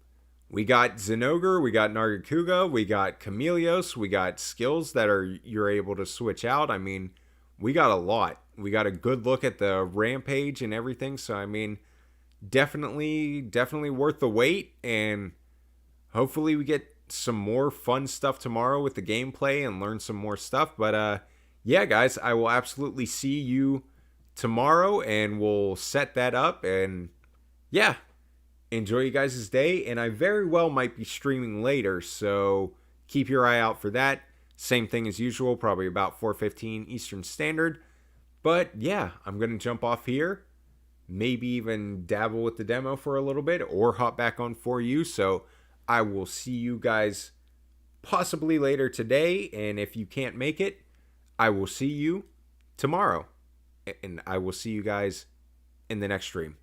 Speaker 1: we got Zinogre, we got Nargacuga, we got Chameleos, we got skills that you're able to switch out. I mean, we got a lot. We got a good look at the Rampage and everything, so I mean, definitely worth the wait, and hopefully we get some more fun stuff tomorrow with the gameplay and learn some more stuff. But yeah, guys, I will absolutely see you tomorrow, and we'll set that up, and yeah. Enjoy you guys' day, and I very well might be streaming later, so keep your eye out for that. Same thing as usual, probably about 4:15 Eastern Standard. But yeah, I'm going to jump off here, maybe even dabble with the demo for a little bit, or hop back on for you. So I will see you guys possibly later today, and if you can't make it, I will see you tomorrow. And I will see you guys in the next stream.